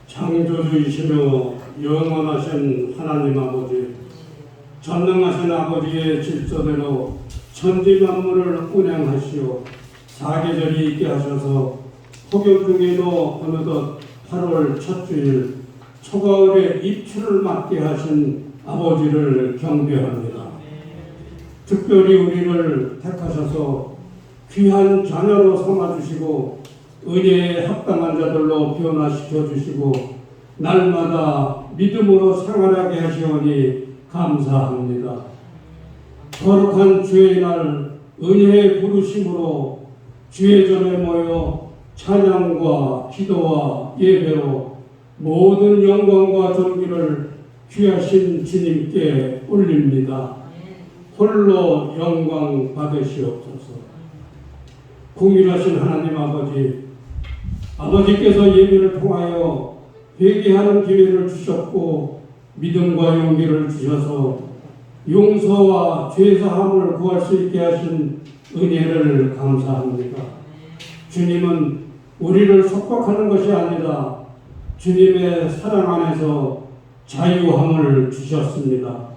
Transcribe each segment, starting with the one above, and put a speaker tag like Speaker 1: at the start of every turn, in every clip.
Speaker 1: 창조주이시며 영원하신 하나님 아버지, 전능하신 아버지의 질서대로 천지 만물을 운행하시어 사계절이 있게 하셔서 폭염 중에도 어느덧 8월 첫 주일 초가을에 입추를 맞게 하신 아버지를 경배합니다. 특별히 우리를 택하셔서 귀한 자녀로 삼아주시고 은혜에 합당한 자들로 변화시켜 주시고 날마다 믿음으로 생활하게 하시오니 감사합니다. 거룩한 주의 날 은혜의 부르심으로 주의 전에 모여 찬양과 기도와 예배로 모든 영광과 존귀를 귀하신 주님께 올립니다. 홀로 영광 받으시옵소서. 공일하신 하나님 아버지께서 예배를 통하여 회개하는 기회를 주셨고 믿음과 용기를 주셔서 용서와 죄사함을 구할 수 있게 하신 은혜를 감사합니다. 주님은 우리를 속박하는 것이 아니라 주님의 사랑 안에서 자유함을 주셨습니다.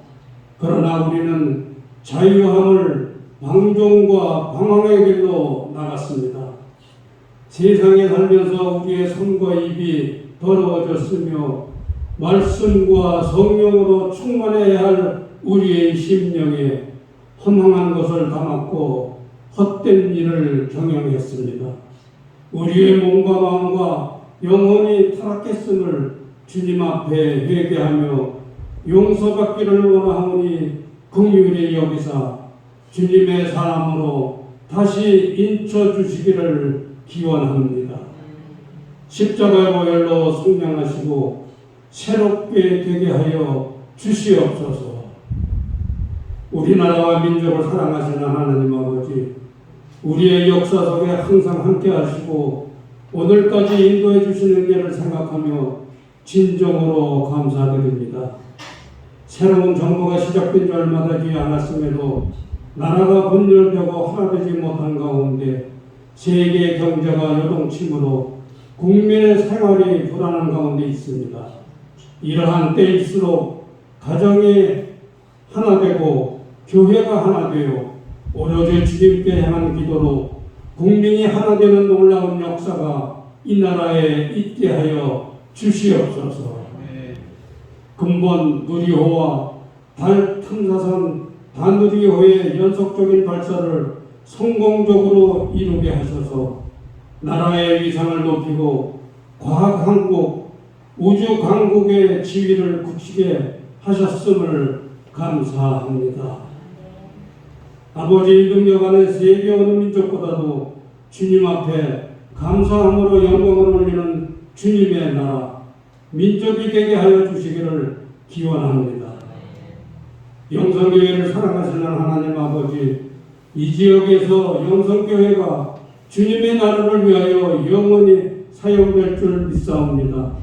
Speaker 1: 그러나 우리는 자유함을 방종과 방황의 길로 나갔습니다. 세상에 살면서 우리의 손과 입이 더러워졌으며 말씀과 성령으로 충만해야 할 우리의 심령에 허망한 것을 담았고 헛된 일을 경영했습니다. 우리의 몸과 마음과 영혼이 타락했음을 주님 앞에 회개하며 용서받기를 원하오니 긍휼히 여기사 주님의 사람으로 다시 인쳐주시기를 기원합니다. 십자가의 보혈로 성량하시고 새롭게 되게 하여 주시옵소서. 우리나라와 민족을 사랑하시는 하나님 아버지, 우리의 역사 속에 항상 함께 하시고 오늘까지 인도해 주신 은혜를 생각하며 진정으로 감사드립니다. 새로운 정부가 시작된 지 얼마 되지 않았음에도 나라가 분열되고 하나 되지 못한 가운데 세계 경제가 요동침으로 국민의 생활이 불안한 가운데 있습니다. 이러한 때일수록 가정이 하나 되고 교회가 하나 되어 오로지 주님께 향한 기도로 국민이 하나 되는 놀라운 역사가 이 나라에 있게 하여 주시옵소서. 근본 누리호와 달 탐사선 단누리호의 연속적인 발사를 성공적으로 이루게 하셔서 나라의 위상을 높이고 과학강국, 우주강국의 지위를 굳히게 하셨음을 감사합니다. 아버지의 능력 안에 세계 어느 민족보다도 주님 앞에 감사함으로 영광을 올리는 주님의 나라, 민족이 되게 하여 주시기를 기원합니다. 영성교회를 사랑하시는 하나님 아버지, 이 지역에서 영성교회가 주님의 나라를 위하여 영원히 사용될 줄 믿사옵니다.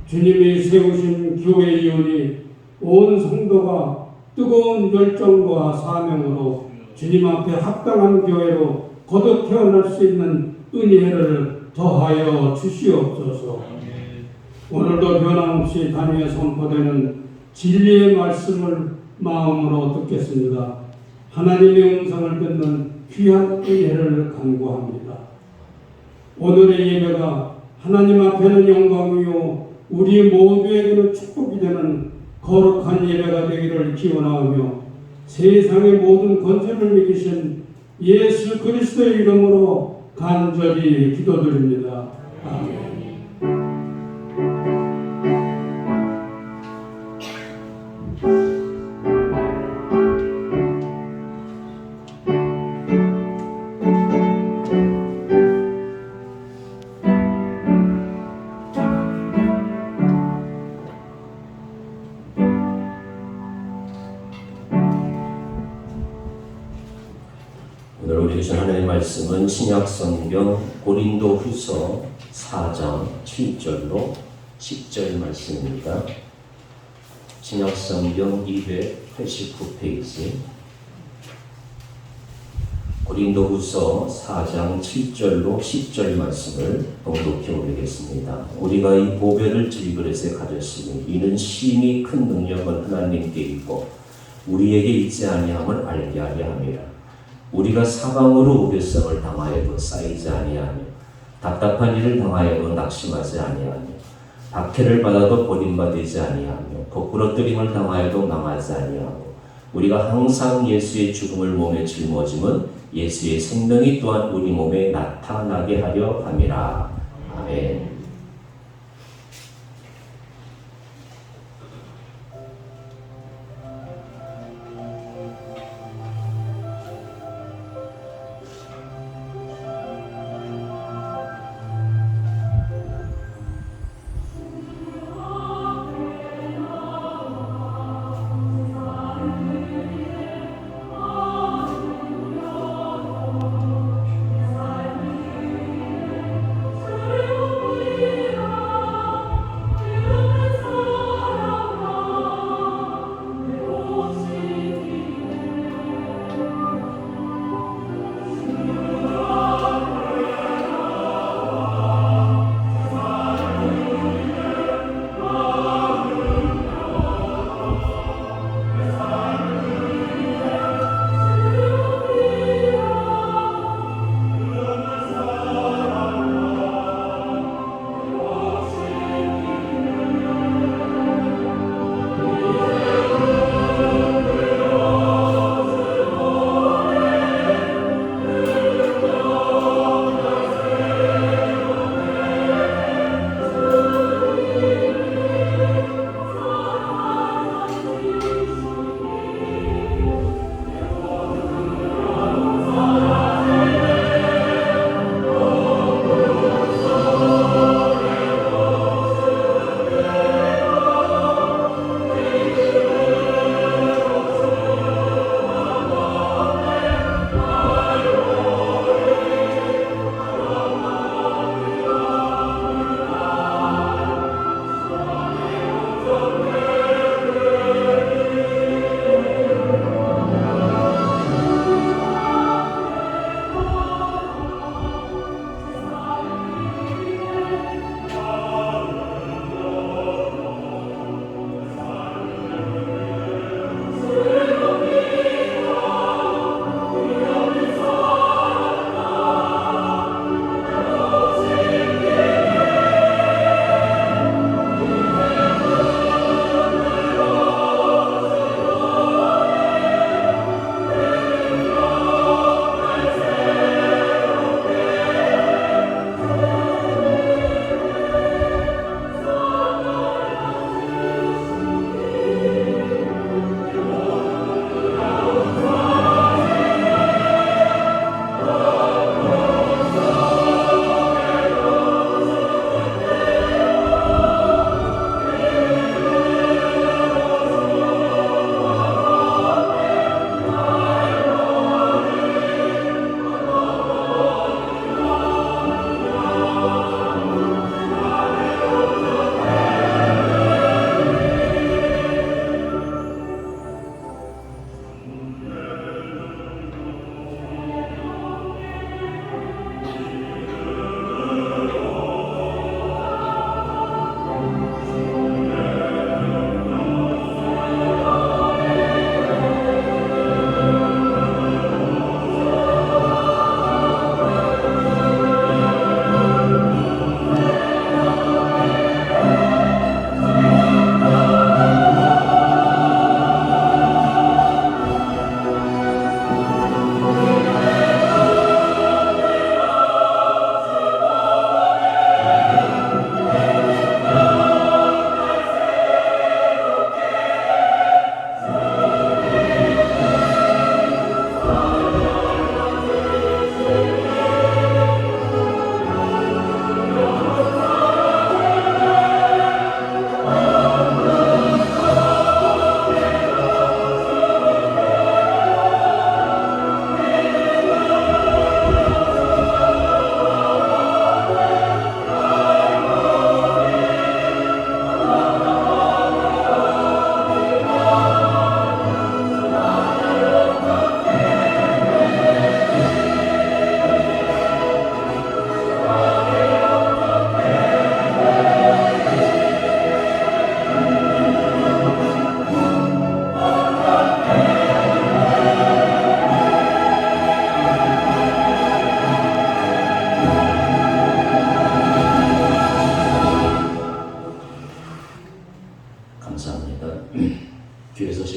Speaker 1: 주님이 세우신 교회 이혼이 온 성도가 뜨거운 열정과 사명으로 주님 앞에 합당한 교회로 거듭 태어날 수 있는 은혜를 더하여 주시옵소서. 오늘도 변함없이 단위에 선포되는 진리의 말씀을 마음으로 듣겠습니다. 하나님의 음성을 듣는 귀한 은혜를 간구합니다. 오늘의 예배가 하나님 앞에는 영광이요 우리 모두에게는 축복이 되는 거룩한 예배가 되기를 기원하며 세상의 모든 권세를 이기신 예수 그리스도의 이름으로 간절히 기도드립니다. 아멘.
Speaker 2: 오늘 우리 주신 하나님의 말씀은 신약성경 고린도후서 4장 7절로 10절 말씀입니다. 신약성경 289페이지 고린도후서 4장 7절로 10절 말씀을 봉독해 올리겠습니다. 우리가 이 보배를 질그릇에 가졌으니 이는 심히 큰 능력은 하나님께 있고 우리에게 있지 아니함을 알게 하려 함이라. 우리가 사방으로 우겨성을 당하여도 쌓이지 아니하며 답답한 일을 당하여도 낙심하지 아니하며 박해를 받아도 버림받지 아니하며 부끄러뜨림을 당하여도 망하지 아니하고 우리가 항상 예수의 죽음을 몸에 짊어짐은 예수의 생명이 또한 우리 몸에 나타나게 하려 함이라. 아멘.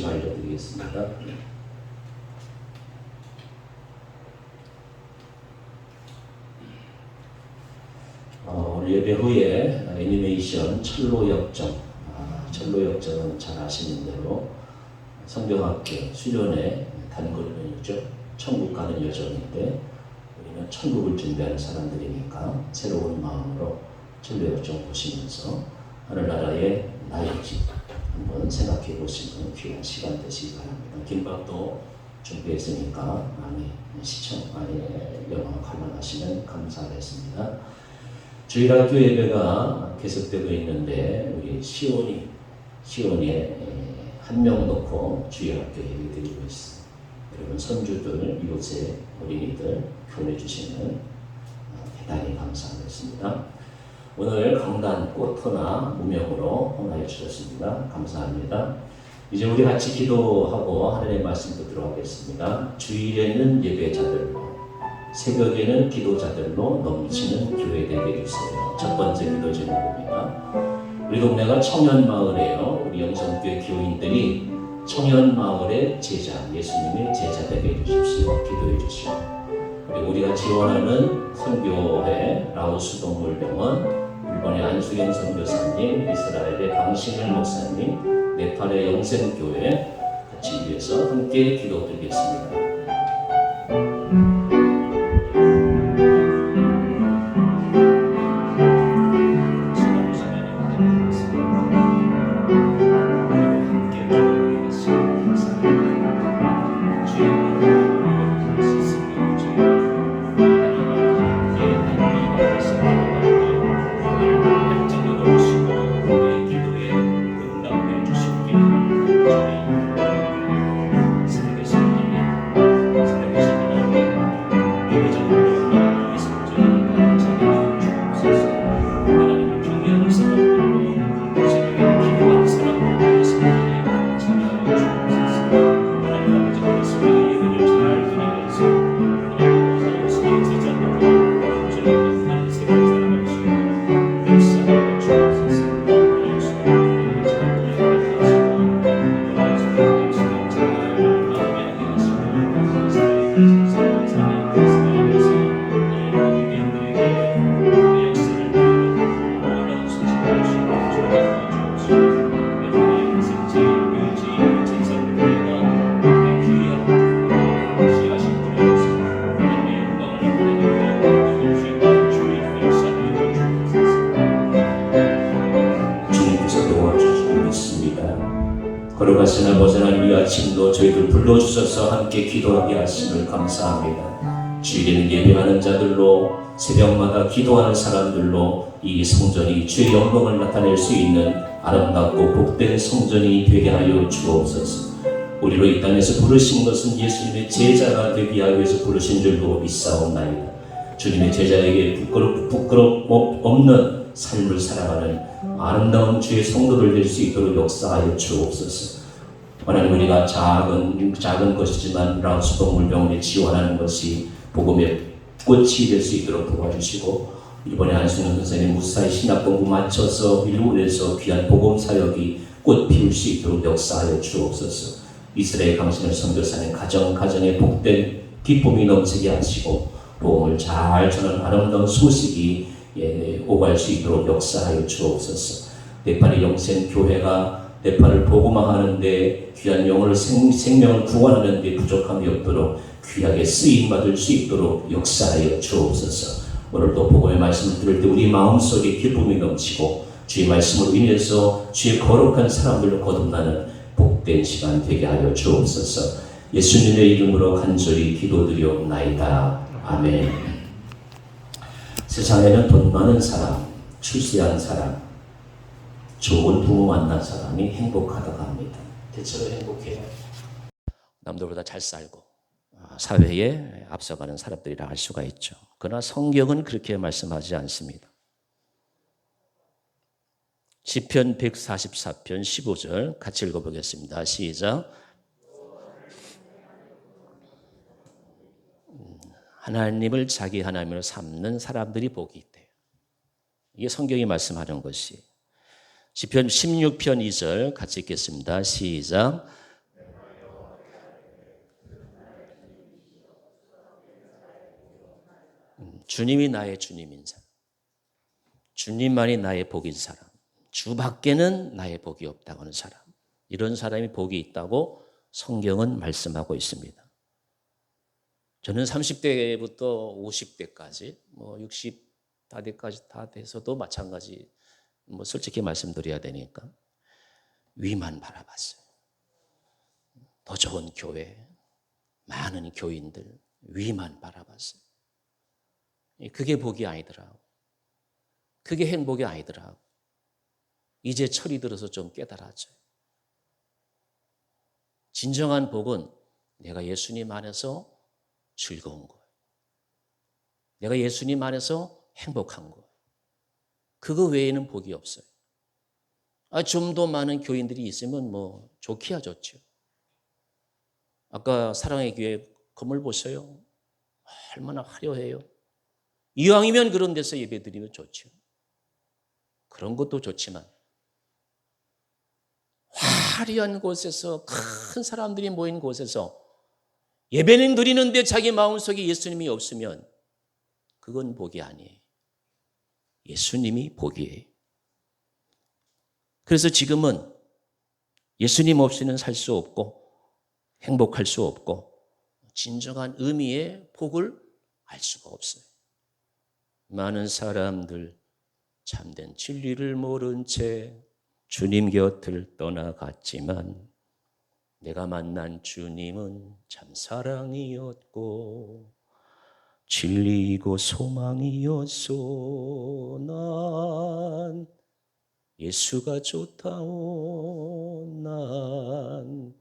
Speaker 2: 소식 알려드리겠습니다. 오늘 예배 후에 애니메이션 철로역정, 철로역정은 잘 아시는 대로 성경학교 수련회 단골면이죠. 천국 가는 여정인데 우리는 천국을 준비하는 사람들이니까 새로운 마음으로 철로역정 보시면서 하늘나라의 나의 집 한번 생각해 보시는 귀한 시간 되시기 바랍니다. 김밥도 준비했으니까 많이 영화 관람하시면 감사하겠습니다. 주일학교 예배가 계속되고 있는데 우리 시온에 한 명 놓고 주일학교 예배 드리고 있습니다. 여러분 선주들, 이웃의 어린이들 교훈해 주시면 대단히 감사하겠습니다. 오늘 강단 꽃터나 무명으로 헌화해 주셨습니다. 감사합니다. 이제 우리 같이 기도하고 하나님의 말씀 듣도록 하겠습니다. 주일에는 예배자들로, 새벽에는 기도자들로 넘치는 교회 되게 해주세요. 첫 번째 기도 제목입니다. 우리 동네가 청년마을이에요. 우리 영성교회 교인들이 청년마을의 제자, 예수님의 제자 되게 해주십시오. 기도해 주시오. 그리고 우리가 지원하는 선교회 라오스 동물병원, 일본의 안수경 선교사님, 이스라엘의 강신일 목사님, 네팔의 영생교회 같이 위해서 함께 기도드리겠습니다. 걸어가시나 벗어난 이 아침도 저희들 불러주셔서 함께 기도하게 하심을 감사합니다. 주일에는 예배하는 자들로, 새벽마다 기도하는 사람들로 이 성전이 주의 영광을 나타낼 수 있는 아름답고 복된 성전이 되게 하여 주옵소서. 우리로 이 땅에서 부르신 것은 예수님의 제자가 되기 위하여 부르신 줄로 믿사옵나이다. 주님의 제자에게 부끄럽 없는 삶을 살아가는 아름다운 주의 성도를 될 수 있도록 역사하여 주옵소서. 하나님, 우리가 작은 것이지만 라오스 동물병원에 지원하는 것이 복음의 꽃이 될 수 있도록 도와주시고, 이번에 안승현 선생님 무사히 신학 공부 마쳐서 일본에서 귀한 복음 사역이 꽃 피울 수 있도록 역사하여 주옵소서. 이스라엘 강신을 선교사는 가정에 복된 기쁨이 넘치게 하시고 복음을 잘 전하는 아름다운 소식이 오갈 수 있도록 역사하여 주옵소서. 네팔의 영생교회가 네팔을 복음화하는데 귀한 영혼을 생명을 구원하는 데 부족함이 없도록 귀하게 쓰임받을 수 있도록 역사하여 주옵소서. 오늘도 복음의 말씀을 들을 때 우리 마음속에 기쁨이 넘치고 주의 말씀으로 인해서 주의 거룩한 사람들로 거듭나는 복된 시간 되게 하여 주옵소서. 예수님의 이름으로 간절히 기도드리옵나이다. 아멘. 세상에는 돈 많은 사람, 출세한 사람, 좋은 부모 만난 사람이 행복하다고 합니다. 대체로 행복해요. 남들보다 잘 살고 사회에 앞서가는 사람들이라 할 수가 있죠. 그러나 성경은 그렇게 말씀하지 않습니다. 시편 144편 15절 같이 읽어보겠습니다. 시작. 하나님을 자기 하나님으로 삼는 사람들이 복이 있대요. 이게 성경이 말씀하는 것이. 시편 16편 2절 같이 읽겠습니다. 시작. 주님이 나의 주님인 사람, 주님만이 나의 복인 사람, 주밖에는 나의 복이 없다고 하는 사람, 이런 사람이 복이 있다고 성경은 말씀하고 있습니다. 저는 30대부터 50대까지, 60 다대까지 다 돼서도 마찬가지, 솔직히 말씀드려야 되니까 위만 바라봤어요. 더 좋은 교회, 많은 교인들 위만 바라봤어요. 그게 복이 아니더라고. 그게 행복이 아니더라고. 이제 철이 들어서 좀 깨달았죠. 진정한 복은 내가 예수님 안에서 즐거운 거예요. 내가 예수님 안에서 행복한 거예요. 그거 외에는 복이 없어요. 좀 더 많은 교인들이 있으면 좋기야 좋죠. 아까 사랑의 교회 건물 보세요. 얼마나 화려해요. 이왕이면 그런 데서 예배드리면 좋죠. 그런 것도 좋지만 화려한 곳에서, 큰 사람들이 모인 곳에서 예배는 드리는데 자기 마음속에 예수님이 없으면 그건 복이 아니에요. 예수님이 복이에요. 그래서 지금은 예수님 없이는 살 수 없고 행복할 수 없고 진정한 의미의 복을 알 수가 없어요. 많은 사람들 참된 진리를 모른 채 주님 곁을 떠나갔지만 내가 만난 주님은 참 사랑이었고 진리이고 소망이었소. 난 예수가 좋다오. 난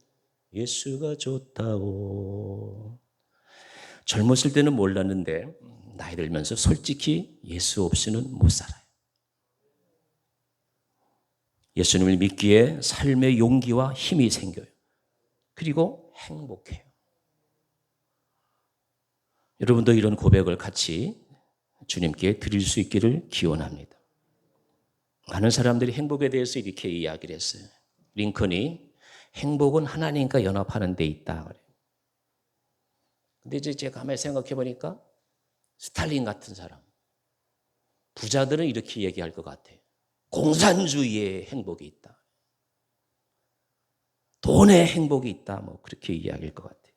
Speaker 2: 예수가 좋다오. 젊었을 때는 몰랐는데 나이 들면서 솔직히 예수 없이는 못 살아요. 예수님을 믿기에 삶의 용기와 힘이 생겨요. 그리고 행복해요. 여러분도 이런 고백을 같이 주님께 드릴 수 있기를 기원합니다. 많은 사람들이 행복에 대해서 이렇게 이야기를 했어요. 링컨이 행복은 하나님과 연합하는 데 있다 그래요. 근데 이제 제가 가만히 생각해 보니까 스탈린 같은 사람, 부자들은 이렇게 얘기할 것 같아요. 공산주의의 행복이 있다. 돈의 행복이 있다. 그렇게 이야기할 것 같아요.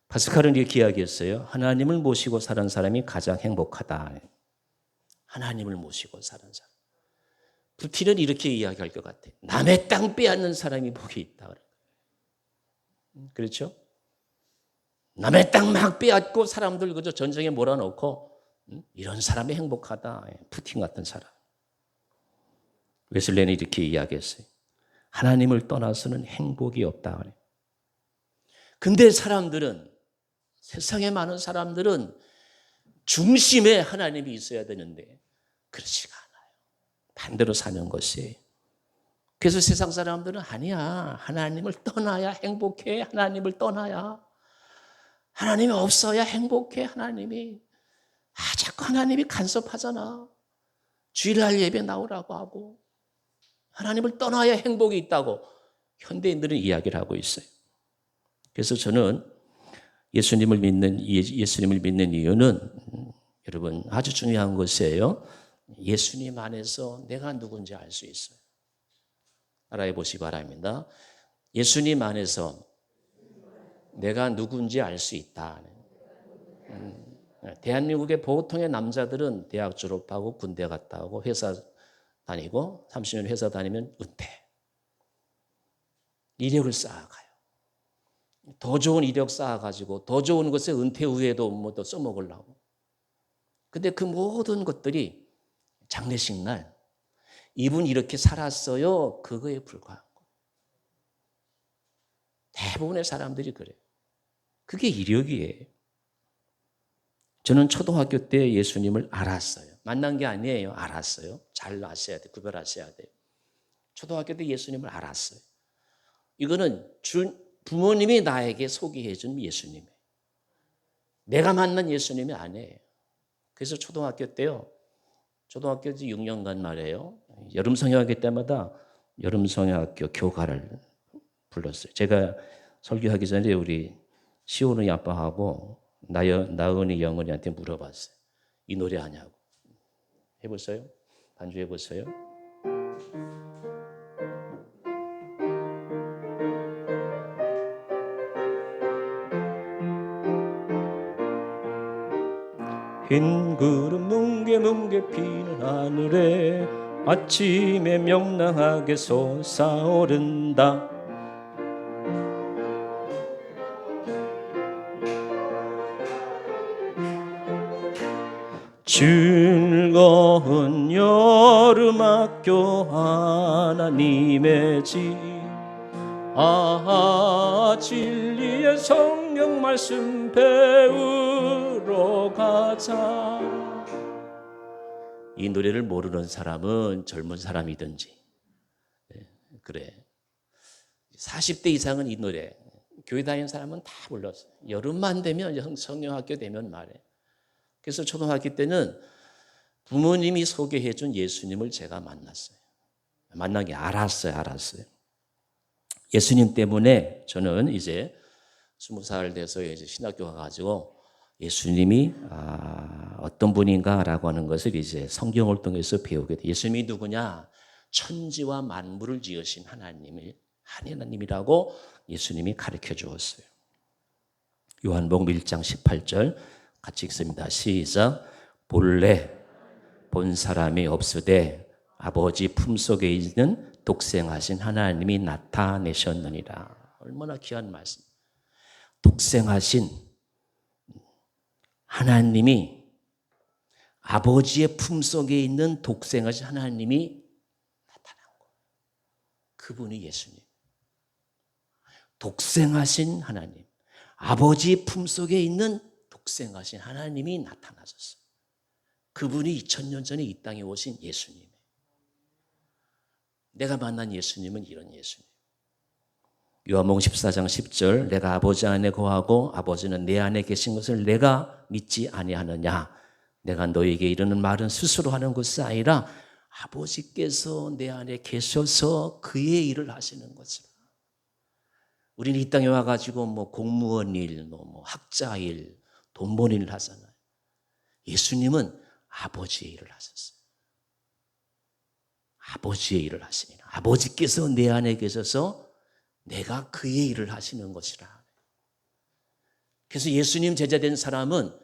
Speaker 2: 파스칼은 이렇게 이야기했어요. 하나님을 모시고 사는 사람이 가장 행복하다. 하나님을 모시고 사는 사람. 부티는 이렇게 이야기할 것 같아요. 남의 땅 빼앗는 사람이 복이 있다. 그렇죠? 남의 땅 막 빼앗고 사람들 그저 전쟁에 몰아넣고 이런 사람이 행복하다. 푸틴 같은 사람. 웨슬레는 이렇게 이야기했어요. 하나님을 떠나서는 행복이 없다. 근데 사람들은, 세상에 많은 사람들은 중심에 하나님이 있어야 되는데 그렇지가 않아요. 반대로 사는 것이에요. 그래서 세상 사람들은 아니야. 하나님을 떠나야 행복해. 하나님을 떠나야. 하나님이 없어야 행복해. 하나님이. 자꾸 하나님이 간섭하잖아. 주일날 예배 나오라고 하고. 하나님을 떠나야 행복이 있다고 현대인들은 이야기를 하고 있어요. 그래서 저는 예수님을 믿는 이유는 여러분 아주 중요한 것이에요. 예수님 안에서 내가 누군지 알 수 있어요. 따라해 보시기 바랍니다. 예수님 안에서 내가 누군지 알 수 있다. 대한민국의 보통의 남자들은 대학 졸업하고 군대 갔다 오고 회사 다니고 30년 회사 다니면 은퇴. 이력을 쌓아가요. 더 좋은 이력 쌓아가지고 더 좋은 것에 은퇴 후에도 더 써먹으려고. 근데 그 모든 것들이 장례식 날 이분 이렇게 살았어요. 그거에 불과한 거. 대부분의 사람들이 그래요. 그게 이력이에요. 저는 초등학교 때 예수님을 알았어요. 만난 게 아니에요. 알았어요. 잘 아셔야 돼요. 구별하셔야 돼요. 초등학교 때 예수님을 알았어요. 이거는 부모님이 나에게 소개해 준 예수님이에요. 내가 만난 예수님이 아니에요. 그래서 초등학교 때요. 초등학교 6년간 말이에요. 여름 성경학교 때마다 여름 성경학교 교가를 불렀어요. 제가 설교하기 전에 우리 시온의 아빠하고 나은이 영은이한테 물어봤어요. 이 노래 아냐고. 해보세요. 반주해보세요. 흰 구름 뭉게뭉게 피는 하늘에 아침에 명랑하게 솟아오른다. 즐거운 여름학교 하나님의 집, 진리의 성경 말씀 배우러 가자. 이 노래를 모르는 사람은 젊은 사람이든지 그래 40대 이상은 이 노래, 교회 다니는 사람은 다 불렀어요. 여름만 되면, 성경학교 되면 말해. 그래서 초등학교 때는 부모님이 소개해 준 예수님을 제가 만났어요. 알았어요. 예수님 때문에 저는 이제 20살 돼서 이제 신학교 가가지고 예수님이 어떤 분인가라고 하는 것을 이제 성경을 통해서 배우게 돼. 예수님이 누구냐? 천지와 만물을 지으신 하나님이라고 예수님이 가르쳐 주었어요. 요한복음 1장 18절 같이 읽습니다. 시작. 본래 본 사람이 없으되 아버지 품속에 있는 독생하신 하나님이 나타내셨느니라. 얼마나 귀한 말씀. 독생하신 하나님이, 아버지의 품속에 있는 독생하신 하나님이 나타난 거예요. 그분이 예수님. 독생하신 하나님, 아버지 품속에 있는 독생하신 하나님이 나타나셨어요. 그분이 2000년 전에 이 땅에 오신 예수님. 내가 만난 예수님은 이런 예수님. 요한복음 14장 10절, 내가 아버지 안에 거하고 아버지는 내 안에 계신 것을 내가 믿지 아니하느냐. 내가 너에게 이르는 말은 스스로 하는 것이 아니라 아버지께서 내 안에 계셔서 그의 일을 하시는 것이라. 우리는 이 땅에 와가지고 뭐 공무원 일, 뭐 학자 일, 돈 버는 일을 하잖아요. 예수님은 아버지의 일을 하셨어요. 아버지의 일을 하시니라. 아버지께서 내 안에 계셔서 내가 그의 일을 하시는 것이라. 그래서 예수님 제자된 사람은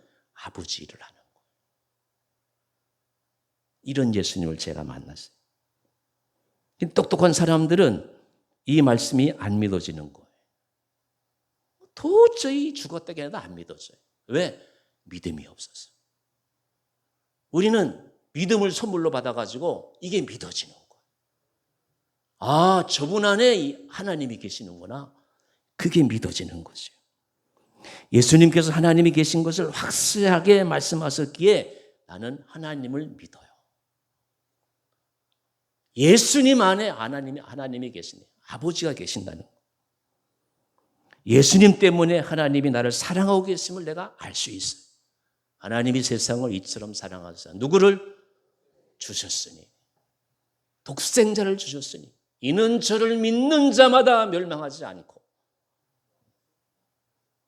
Speaker 2: 아버지 일을 하는 거예요. 이런 예수님을 제가 만났어요. 똑똑한 사람들은 이 말씀이 안 믿어지는 거예요. 도저히 죽었다고 해도 안 믿어져요. 왜? 믿음이 없어서. 우리는 믿음을 선물로 받아가지고 이게 믿어지는 거예요. 저분 안에 하나님이 계시는구나. 그게 믿어지는 거죠. 예수님께서 하나님이 계신 것을 확실하게 말씀하셨기에 나는 하나님을 믿어요. 예수님 안에 하나님이 계시네. 아버지가 계신다는 거예요. 예수님 때문에 하나님이 나를 사랑하고 계심을 내가 알 수 있어요. 하나님이 세상을 이처럼 사랑하사 누구를 주셨으니, 독생자를 주셨으니 이는 저를 믿는 자마다 멸망하지 않고,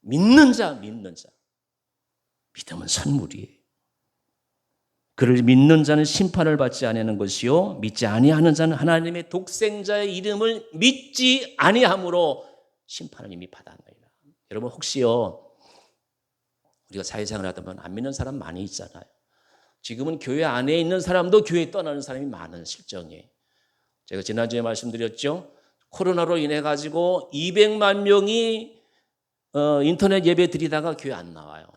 Speaker 2: 믿는 자. 믿음은 선물이에요. 그를 믿는 자는 심판을 받지 아니하는 것이요 믿지 아니하는 자는 하나님의 독생자의 이름을 믿지 아니함으로 심판을 이미 받았느니라. 여러분 혹시요, 우리가 사회생활 하다 보면 안 믿는 사람 많이 있잖아요. 지금은 교회 안에 있는 사람도 교회 떠나는 사람이 많은 실정이에요. 제가 지난주에 말씀드렸죠. 코로나로 인해 가지고 200만 명이 인터넷 예배 드리다가 교회 안 나와요.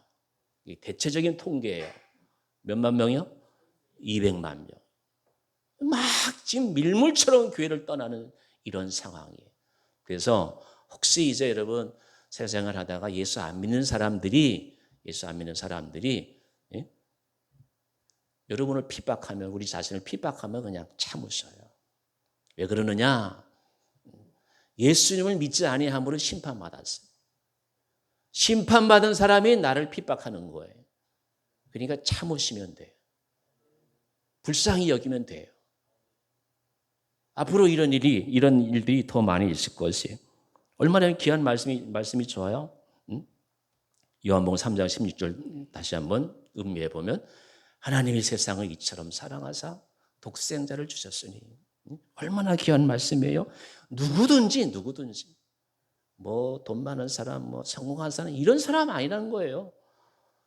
Speaker 2: 대체적인 통계예요. 몇만 명이요? 200만 명. 막 지금 밀물처럼 교회를 떠나는 이런 상황이에요. 그래서 혹시 이제 여러분 세상을 하다가 예수 안 믿는 사람들이 여러분을 핍박하면, 우리 자신을 핍박하면 그냥 참으셔요. 왜 그러느냐? 예수님을 믿지 아니함으로 심판받았어요. 심판받은 사람이 나를 핍박하는 거예요. 그러니까 참으시면 돼요. 불쌍히 여기면 돼요. 앞으로 이런 일들이 더 많이 있을 것이에요. 얼마나 귀한 말씀이 좋아요. 요한복음 3장 16절 다시 한번 음미해 보면 하나님이 세상을 이처럼 사랑하사 독생자를 주셨으니 얼마나 귀한 말씀이에요. 누구든지 뭐 돈 많은 사람, 뭐 성공한 사람 이런 사람 아니라는 거예요.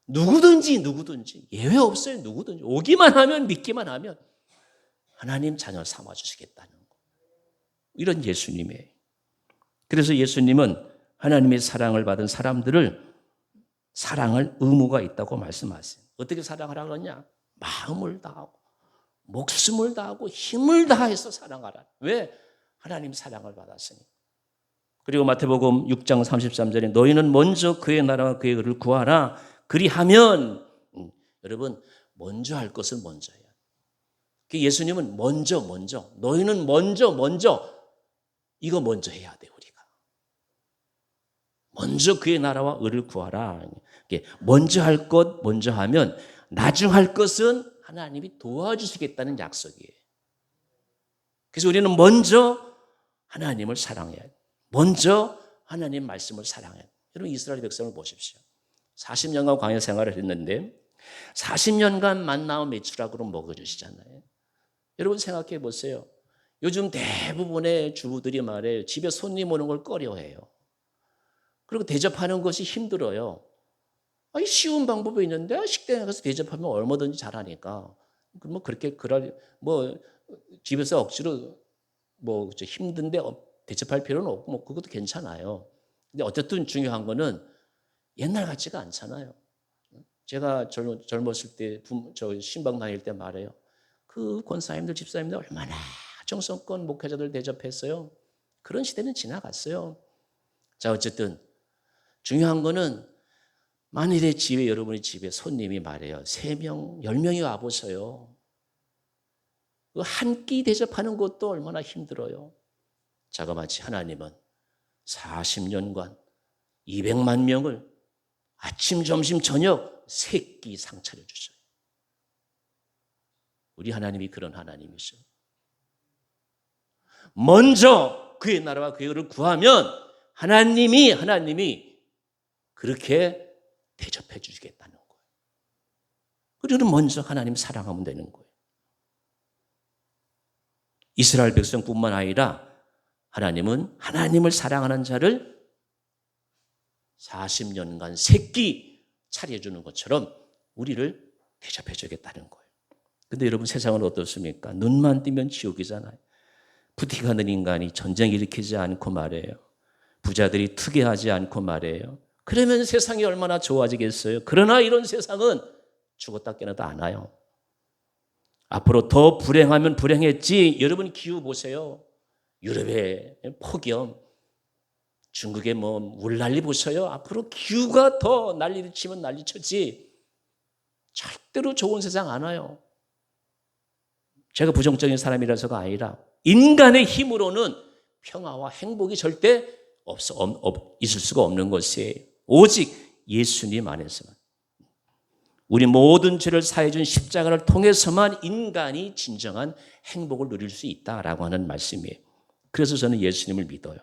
Speaker 2: 누구든지 예외 없어요. 누구든지 오기만 하면 믿기만 하면 하나님 자녀 삼아 주시겠다는 거. 이런 예수님이에요. 그래서 예수님은 하나님의 사랑을 받은 사람들을 사랑할 의무가 있다고 말씀하세요. 어떻게 사랑하라고 하냐? 마음을 다하고 목숨을 다하고 힘을 다해서 사랑하라. 왜? 하나님 사랑을 받았으니. 그리고 마태복음 6장 33절에 너희는 먼저 그의 나라와 그의 의를 구하라. 그리하면 여러분 먼저 할 것을 먼저 해야 돼. 예수님은 먼저 너희는 먼저 이거 먼저 해야 돼. 우리가 먼저 그의 나라와 의를 구하라. 먼저 할 것 먼저 하면 나중 할 것은 하나님이 도와주시겠다는 약속이에요. 그래서 우리는 먼저 하나님을 사랑해야 돼요. 먼저 하나님 말씀을 사랑해야 돼요. 여러분 이스라엘 백성을 보십시오. 40년간 광야 생활을 했는데 40년간 만나와 메추라고로 먹여주시잖아요. 여러분 생각해 보세요. 요즘 대부분의 주부들이 말해요. 집에 손님 오는 걸 꺼려해요. 그리고 대접하는 것이 힘들어요. 아니, 쉬운 방법이 있는데 식당에 가서 대접하면 얼마든지 잘하니까. 뭐 그렇게 뭐 집에서 억지로 뭐 힘든데 대접할 필요는 없고 뭐 그것도 괜찮아요. 근데 어쨌든 중요한 거는 옛날 같지가 않잖아요. 제가 젊었을 때 저 신방 다닐 때 말해요. 그 권사님들 집사님들 얼마나 정성껏 목회자들 대접했어요. 그런 시대는 지나갔어요. 자, 어쨌든 중요한 거는 만일의 집에 여러분의 집에 손님이 말해요. 3명, 10명이 와보세요. 한 끼 대접하는 것도 얼마나 힘들어요. 자그마치 하나님은 40년간 200만 명을 아침, 점심, 저녁 3끼 상 차려주셔요. 우리 하나님이 그런 하나님이셔요. 먼저 그의 나라와 그의 의를 구하면 하나님이 그렇게 대접해 주시겠다는 거예요. 우리는 먼저 하나님 사랑하면 되는 거예요. 이스라엘 백성뿐만 아니라 하나님은 하나님을 사랑하는 자를 40년간 3끼 차려주는 것처럼 우리를 대접해 주겠다는 거예요. 근데 여러분 세상은 어떻습니까? 눈만 뜨면 지옥이잖아요. 부티가는 인간이 전쟁 일으키지 않고 말해요. 부자들이 투기하지 않고 말해요. 그러면 세상이 얼마나 좋아지겠어요? 그러나 이런 세상은 죽었다 깨어나도 안 와요. 앞으로 더 불행하면 불행했지. 여러분 기후 보세요. 유럽의 폭염, 중국의 뭐 물난리 보세요. 앞으로 기후가 더 난리를 치면 난리쳤지. 절대로 좋은 세상 안 와요. 제가 부정적인 사람이라서가 아니라 인간의 힘으로는 평화와 행복이 절대 있을 수가 없는 것이에요. 오직 예수님 안에서만. 우리 모든 죄를 사해 준 십자가를 통해서만 인간이 진정한 행복을 누릴 수 있다라고 하는 말씀이에요. 그래서 저는 예수님을 믿어요.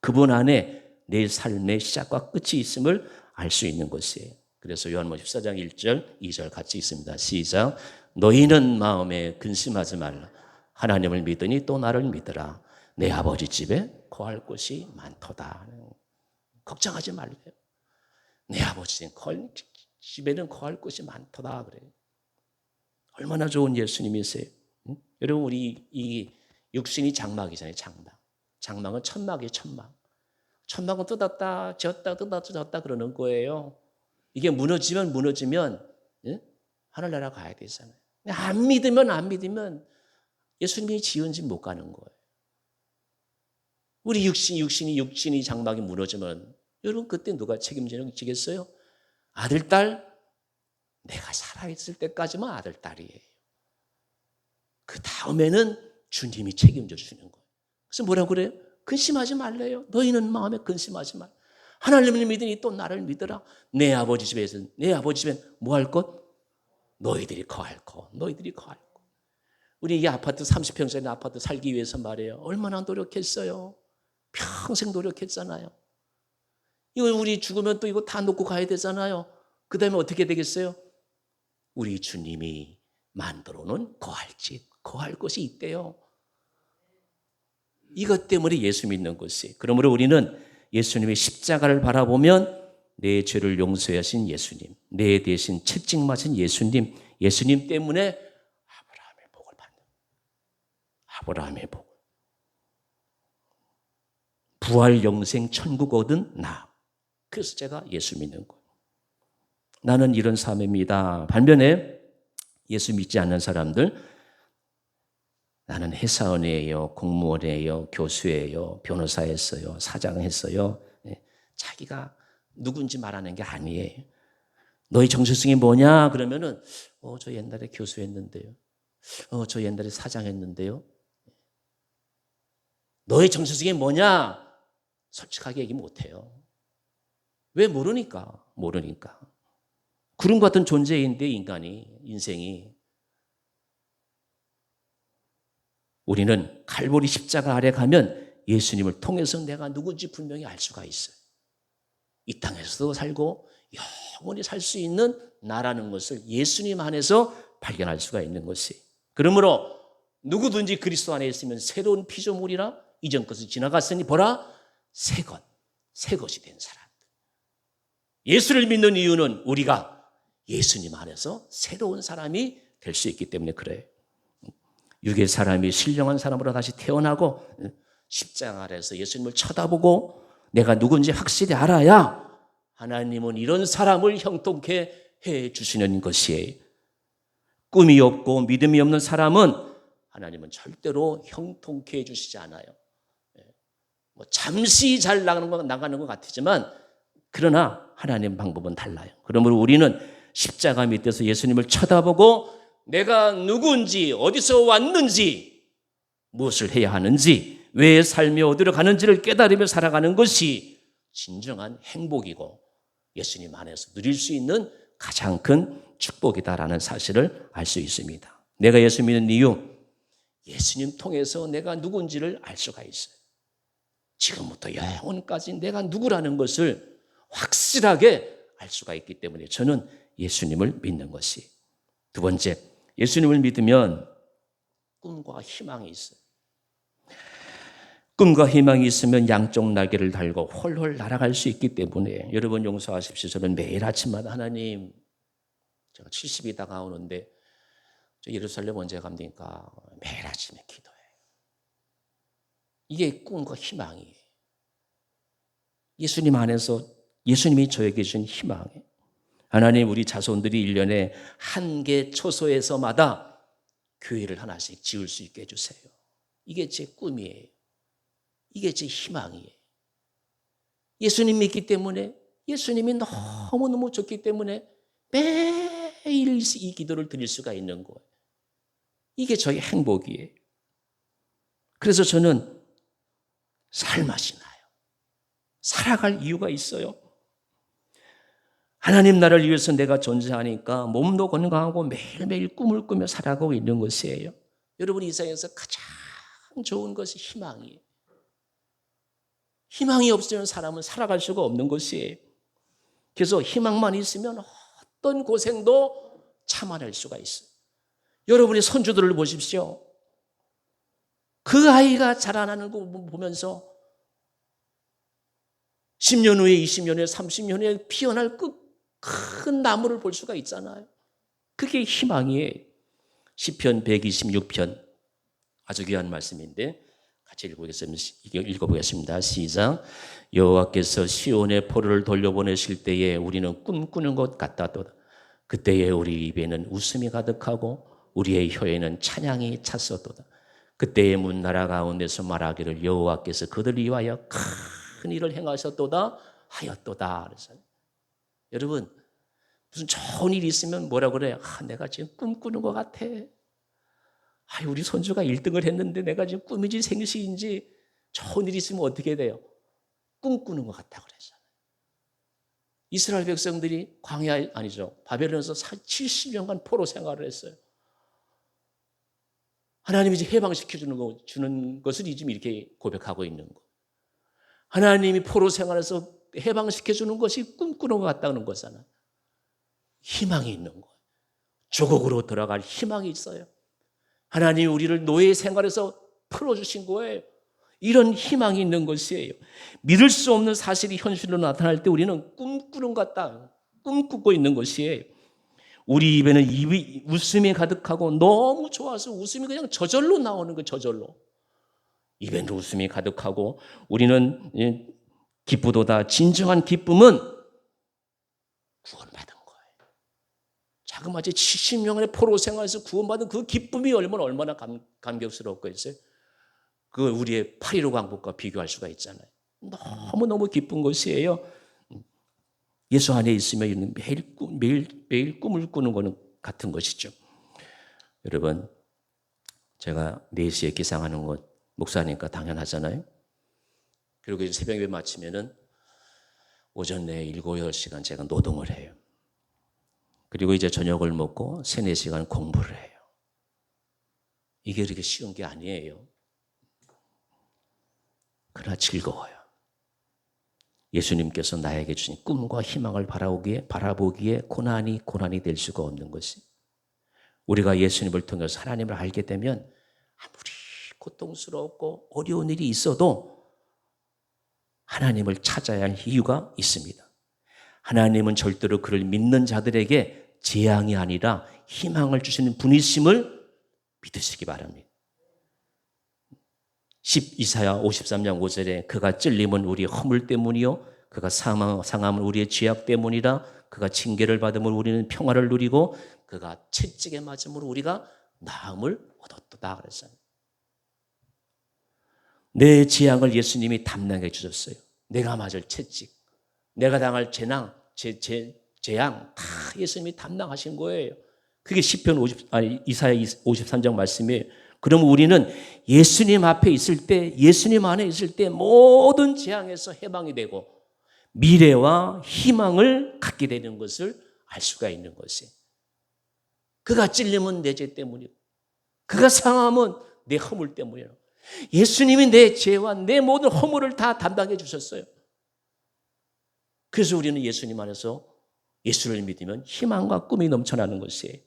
Speaker 2: 그분 안에 내 삶의 시작과 끝이 있음을 알 수 있는 것이에요. 그래서 요한복음 14장 1절, 2절 같이 있습니다. 시작. 너희는 마음에 근심하지 말라. 하나님을 믿으니 또 나를 믿으라. 내 아버지 집에 거할 곳이 많도다. 걱정하지 말래요. 내 아버지 집에는 거할 곳이 많도다 그래요. 얼마나 좋은 예수님이세요. 응? 여러분 우리 이 육신이 장막이잖아요. 장막은 천막이에요. 천막은 뜯었다 졌다 그러는 거예요. 이게 무너지면 예? 하늘나라 가야 되잖아요. 안 믿으면 예수님이 지은 집 못 가는 거예요. 우리 육신이 장막이 무너지면 여러분 그때 누가 책임지겠어요? 아들, 딸? 내가 살아있을 때까지만 아들, 딸이에요. 그 다음에는 주님이 책임져 주시는 거예요. 그래서 뭐라고 그래요? 근심하지 말래요. 너희는 마음에 근심하지 말. 하나님을 믿으니 또 나를 믿으라. 내 아버지 집엔 뭐 할 것? 너희들이 거할 것. 우리 이 아파트 30평짜리 아파트 살기 위해서 말이에요. 얼마나 노력했어요. 평생 노력했잖아요.
Speaker 3: 이거 우리 죽으면 또 이거 다 놓고 가야 되잖아요. 그 다음에 어떻게 되겠어요? 우리 주님이 만들어 놓은 거할 곳이 있대요. 이것 때문에 예수 믿는 것이. 그러므로 우리는 예수님의 십자가를 바라보면 내 죄를 용서하신 예수님, 내 대신 채찍 맞은 예수님, 예수님 때문에 아브라함의 복을 받는, 아브라함의 복, 부활 영생 천국 얻은 나. 그래서 제가 예수 믿는 거예요. 나는 이런 삶입니다. 반면에 예수 믿지 않는 사람들, 나는 회사원이에요, 공무원이에요, 교수예요, 변호사였어요, 사장했어요. 자기가 누군지 말하는 게 아니에요. 너의 정체성이 뭐냐? 그러면은 저 옛날에 교수했는데요. 저 옛날에 사장했는데요. 너의 정체성이 뭐냐? 솔직하게 얘기 못해요. 왜? 모르니까. 구름 같은 존재인데 인생이. 우리는 칼보리 십자가 아래 가면 예수님을 통해서 내가 누군지 분명히 알 수가 있어요. 이 땅에서도 살고 영원히 살 수 있는 나라는 것을 예수님 안에서 발견할 수가 있는 것이. 그러므로 누구든지 그리스도 안에 있으면 새로운 피조물이라 이전 것이 지나갔으니 보라 새 것이 된 사람들. 예수를 믿는 이유는 우리가 예수님 안에서 새로운 사람이 될 수 있기 때문에 그래요. 육의 사람이 신령한 사람으로 다시 태어나고 십자가 아래에서 예수님을 쳐다보고 내가 누군지 확실히 알아야 하나님은 이런 사람을 형통케 해주시는 것이에요. 꿈이 없고 믿음이 없는 사람은 하나님은 절대로 형통케 해주시지 않아요. 잠시 잘 나가는 것 같지만 그러나 하나님 방법은 달라요. 그러므로 우리는 십자가 밑에서 예수님을 쳐다보고 내가 누구인지, 어디서 왔는지, 무엇을 해야 하는지, 왜 삶이 어디로 가는지를 깨달으며 살아가는 것이 진정한 행복이고 예수님 안에서 누릴 수 있는 가장 큰 축복이다라는 사실을 알 수 있습니다. 내가 예수 믿는 이유, 예수님 통해서 내가 누군지를 알 수가 있어요. 지금부터 영원까지 내가 누구라는 것을 확실하게 알 수가 있기 때문에 저는 예수님을 믿는 것이. 두 번째, 예수님을 믿으면 꿈과 희망이 있어요. 꿈과 희망이 있으면 양쪽 날개를 달고 홀홀 날아갈 수 있기 때문에 여러분 용서하십시오. 저는 매일 아침마다 하나님, 제가 70이 다가오는데 저 예루살렘 언제 갑니까? 매일 아침에 기도해요. 이게 꿈과 희망이에요. 예수님 안에서 예수님이 저에게 주신 희망이에요. 하나님, 우리 자손들이 1년에 한 개 초소에서마다 교회를 하나씩 지을 수 있게 해주세요. 이게 제 꿈이에요. 이게 제 희망이에요. 예수님 믿기 때문에, 예수님이 너무너무 좋기 때문에 매일 이 기도를 드릴 수가 있는 거예요. 이게 저의 행복이에요. 그래서 저는 살맛이 나요. 살아갈 이유가 있어요. 하나님 나라를 위해서 내가 존재하니까 몸도 건강하고 매일매일 꿈을 꾸며 살아가고 있는 것이에요. 여러분, 이 세상에서 가장 좋은 것이 희망이에요. 희망이 없으면 사람은 살아갈 수가 없는 것이에요. 그래서 희망만 있으면 어떤 고생도 참아낼 수가 있어요. 여러분의 손주들을 보십시오. 그 아이가 자라나는 거 보면서 10년 후에, 20년 후에, 30년 후에 피어날 그 큰 나무를 볼 수가 있잖아요. 그게 희망이에요. 시편 126편 아주 귀한 말씀인데 같이 읽어보겠습니다. 시작. 여호와께서 시온의 포로를 돌려보내실 때에 우리는 꿈꾸는 것 같다도다. 그때에 우리 입에는 웃음이 가득하고 우리의 혀에는 찬양이 찼었도다. 그때의 문나라 가운데서 말하기를 여호와께서 그들을 위하여 큰 일을 행하셨도다 하였도다. 그래서 여러분, 무슨 좋은 일이 있으면 뭐라 그래요? 내가 지금 꿈꾸는 것 같아. 우리 손주가 1등을 했는데 내가 지금 꿈인지 생시인지 좋은 일이 있으면 어떻게 돼요? 꿈꾸는 것 같다고 그랬잖아요. 이스라엘 백성들이 광야 아니죠. 바벨론에서 70년간 포로 생활을 했어요. 하나님이 이제 해방시켜 주는 것을 지금 이렇게 고백하고 있는 거. 하나님이 포로 생활에서 해방시켜주는 것이 꿈꾸는 것 같다는 거잖아요. 희망이 있는 거예요. 조국으로 돌아갈 희망이 있어요. 하나님이 우리를 노예 생활에서 풀어주신 거예요. 이런 희망이 있는 것이에요. 믿을 수 없는 사실이 현실로 나타날 때 우리는 꿈꾸는 것 같다. 꿈꾸고 있는 것이에요. 우리 입에는 웃음이 가득하고 너무 좋아서 웃음이 그냥 저절로 나오는 거예요. 저절로. 입에는 웃음이 가득하고 우리는 기쁘도다. 진정한 기쁨은 구원받은 거예요. 자그마치 70년의 포로 생활에서 구원받은 그 기쁨이 얼마나 감격스럽겠어요. 그 우리의 8.15 광복과 비교할 수가 있잖아요. 너무너무 기쁜 것이에요. 예수 안에 있으면 매일 꿈을 꾸는 거는 같은 것이죠. 여러분, 제가 4시에 기상하는 것 목사니까 당연하잖아요. 그리고 이제 새벽에 마치면은 오전 내에 7, 8시간 제가 노동을 해요. 그리고 이제 저녁을 먹고 3, 4시간 공부를 해요. 이게 그렇게 쉬운 게 아니에요. 그러나 즐거워요. 예수님께서 나에게 주신 꿈과 희망을 바라보기에 고난이 될 수가 없는 것이, 우리가 예수님을 통해서 하나님을 알게 되면 아무리 고통스럽고 어려운 일이 있어도 하나님을 찾아야 할 이유가 있습니다. 하나님은 절대로 그를 믿는 자들에게 재앙이 아니라 희망을 주시는 분이심을 믿으시기 바랍니다. 이사야 53장 5절에 그가 찔림은 우리의 허물 때문이요 그가 상함은 우리의 죄악 때문이라. 그가 징계를 받음을 우리는 평화를 누리고 그가 채찍에 맞음으로 우리가 나음을 얻었다 그랬어요. 내 재앙을 예수님이 담당해 주셨어요. 내가 맞을 채찍, 내가 당할 재앙 다 예수님이 담당하신 거예요. 그게 이사야 53장 말씀이에요. 그럼 우리는 예수님 앞에 있을 때, 예수님 안에 있을 때 모든 재앙에서 해방이 되고 미래와 희망을 갖게 되는 것을 알 수가 있는 것이에요. 그가 찔림은 내 죄 때문이고 그가 상함은 내 허물 때문이에요. 예수님이 내 죄와 내 모든 허물을 다 담당해 주셨어요. 그래서 우리는 예수님 안에서 예수를 믿으면 희망과 꿈이 넘쳐나는 것이에요.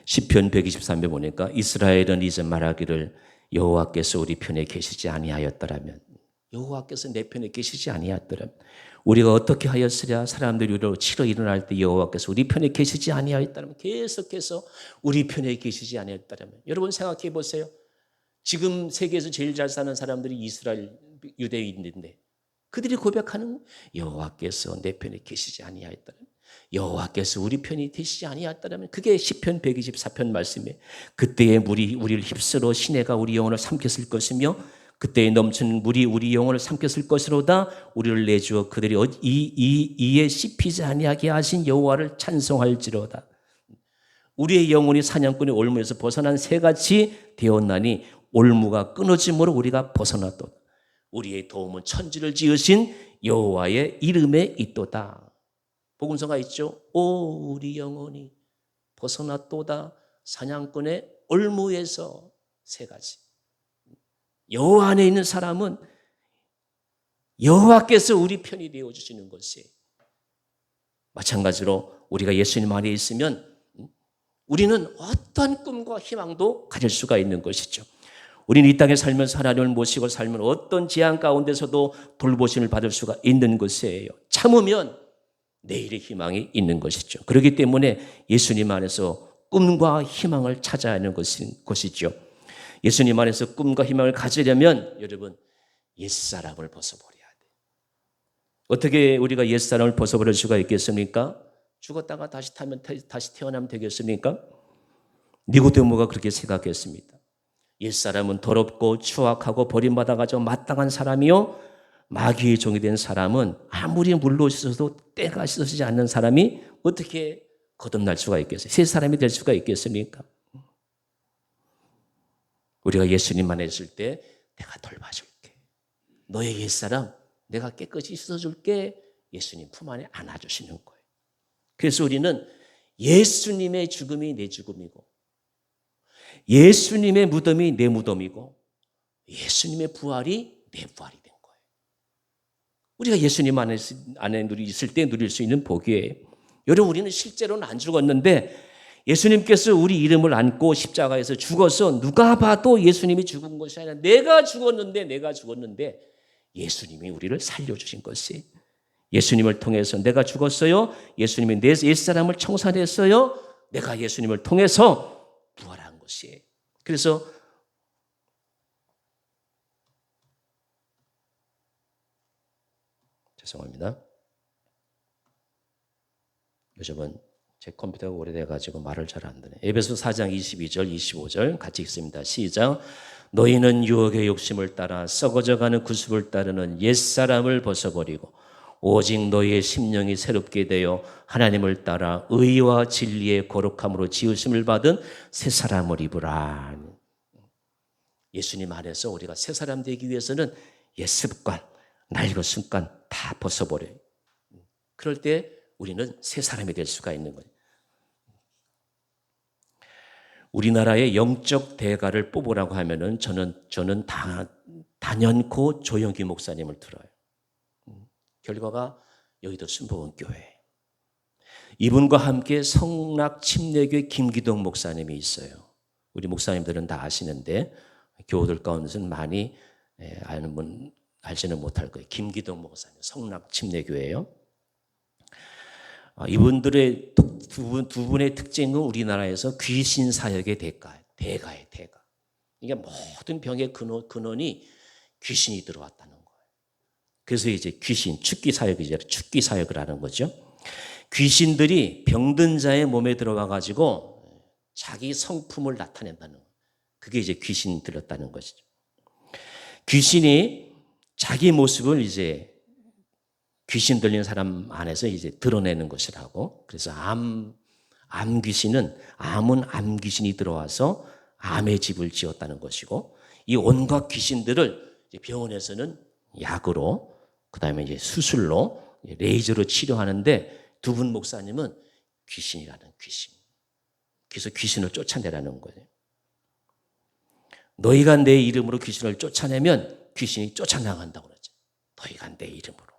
Speaker 3: 시편 123편 보니까 이스라엘은 이제 말하기를 여호와께서 우리 편에 계시지 아니하였더라면, 여호와께서 내 편에 계시지 아니하였더라면 우리가 어떻게 하였으랴. 사람들이 우리로 치러 일어날 때 여호와께서 우리 편에 계시지 아니하였더라면, 계속해서 우리 편에 계시지 아니하였더라면. 여러분 생각해 보세요. 지금 세계에서 제일 잘 사는 사람들이 이스라엘 유대인인데 그들이 고백하는 여호와께서 내 편에 계시지 아니하였더라면, 여호와께서 우리 편이 되시지 아니하였다면, 그게 시편 124편 말씀이에요. 그때의 물이 우리를 휩쓸어 시내가 우리 영혼을 삼켰을 것이며 그때에 넘치는 물이 우리 영혼을 삼켰을 것이로다. 우리를 내주어 그들이 이에 씹히지 아니하게 하신 여호와를 찬송할지로다. 우리의 영혼이 사냥꾼의 올무에서 벗어난 새같이 되었나니 올무가 끊어짐으로 우리가 벗어났도다. 우리의 도움은 천지를 지으신 여호와의 이름에 있도다. 복음서가 있죠. 오 우리 영혼이 벗어났도다. 사냥꾼의 올무에서 새같이. 여호와 안에 있는 사람은 여호와께서 우리 편이 되어주시는 것이에요. 마찬가지로 우리가 예수님 안에 있으면 우리는 어떤 꿈과 희망도 가질 수가 있는 것이죠. 우리는 이 땅에 살면서 하나님을 모시고 살면 어떤 재앙 가운데서도 돌보심을 받을 수가 있는 것이에요. 참으면 내일의 희망이 있는 것이죠. 그렇기 때문에 예수님 안에서 꿈과 희망을 찾아야 하는 것이죠. 예수님 안에서 꿈과 희망을 가지려면 여러분 옛사람을 벗어버려야 돼요. 어떻게 우리가 옛사람을 벗어버릴 수가 있겠습니까? 죽었다가 다시 태어나면 되겠습니까? 니고데모가 그렇게 생각했습니다. 옛사람은 더럽고 추악하고 버림받아가지고 마땅한 사람이요 마귀의 종이 된 사람은 아무리 물로 씻어도 때가 씻어지지 않는 사람이 어떻게 거듭날 수가 있겠어요? 새 사람이 될 수가 있겠습니까? 우리가 예수님 안에 있을 때 내가 돌봐줄게. 너의 옛사람 내가 깨끗이 씻어줄게. 예수님 품 안에 안아주시는 거예요. 그래서 우리는 예수님의 죽음이 내 죽음이고 예수님의 무덤이 내 무덤이고 예수님의 부활이 내 부활이 된 거예요. 우리가 예수님 안에 있을 때 누릴 수 있는 복이에요. 여러분, 우리는 실제로는 안 죽었는데 예수님께서 우리 이름을 안고 십자가에서 죽어서 누가 봐도 예수님이 죽은 것이 아니라 내가 죽었는데 예수님이 우리를 살려주신 것이, 예수님을 통해서 내가 죽었어요. 예수님이 내 옛사람을 청산했어요. 내가 예수님을 통해서 부활한 것이에요. 그래서 죄송합니다. 요즘은 제 컴퓨터가 오래돼가지고 말을 잘 안 되네. 에베소 4장 22절 25절 같이 읽습니다. 시작. 너희는 유혹의 욕심을 따라 썩어져가는 구습을 따르는 옛사람을 벗어버리고 오직 너희의 심령이 새롭게 되어 하나님을 따라 의와 진리의 거룩함으로 지으심을 받은 새 사람을 입으라. 예수님 안에서 우리가 새 사람 되기 위해서는 옛 습관, 낡은 습관 다 벗어버려요. 그럴 때 우리는 새 사람이 될 수가 있는 거예요. 우리나라의 영적 대가를 뽑으라고 하면은 저는 단연코 조영기 목사님을 들어요. 결과가 여의도 순복음교회. 이분과 함께 성락 침례교회 김기동 목사님이 있어요. 우리 목사님들은 다 아시는데 교우들 가운데서는 많이 아는 분 알지는 못할 거예요. 김기동 목사님, 성락 침례교회예요. 이분들의 두 분의 특징은 우리나라에서 귀신 사역의 대가예요. 대가. 이게 모든 병의 근원이 귀신이 들어왔다는 거예요. 그래서 이제 귀신, 축기 사역이죠. 축기 사역을 하는 거죠. 귀신들이 병든 자의 몸에 들어가 가지고 자기 성품을 나타낸다는 거예요. 그게 이제 귀신이 들었다는 것이죠. 귀신이 자기 모습을 이제 귀신 들린 사람 안에서 이제 드러내는 것이라고. 그래서 암 귀신은 암은 암 귀신이 들어와서 암의 집을 지었다는 것이고, 이 온갖 귀신들을 병원에서는 약으로, 그다음에 이제 수술로, 레이저로 치료하는데 두 분 목사님은 귀신이라는 귀신. 그래서 귀신을 쫓아내라는 거예요. 너희가 내 이름으로 귀신을 쫓아내면 귀신이 쫓아나간다고 그러죠. 너희가 내 이름으로.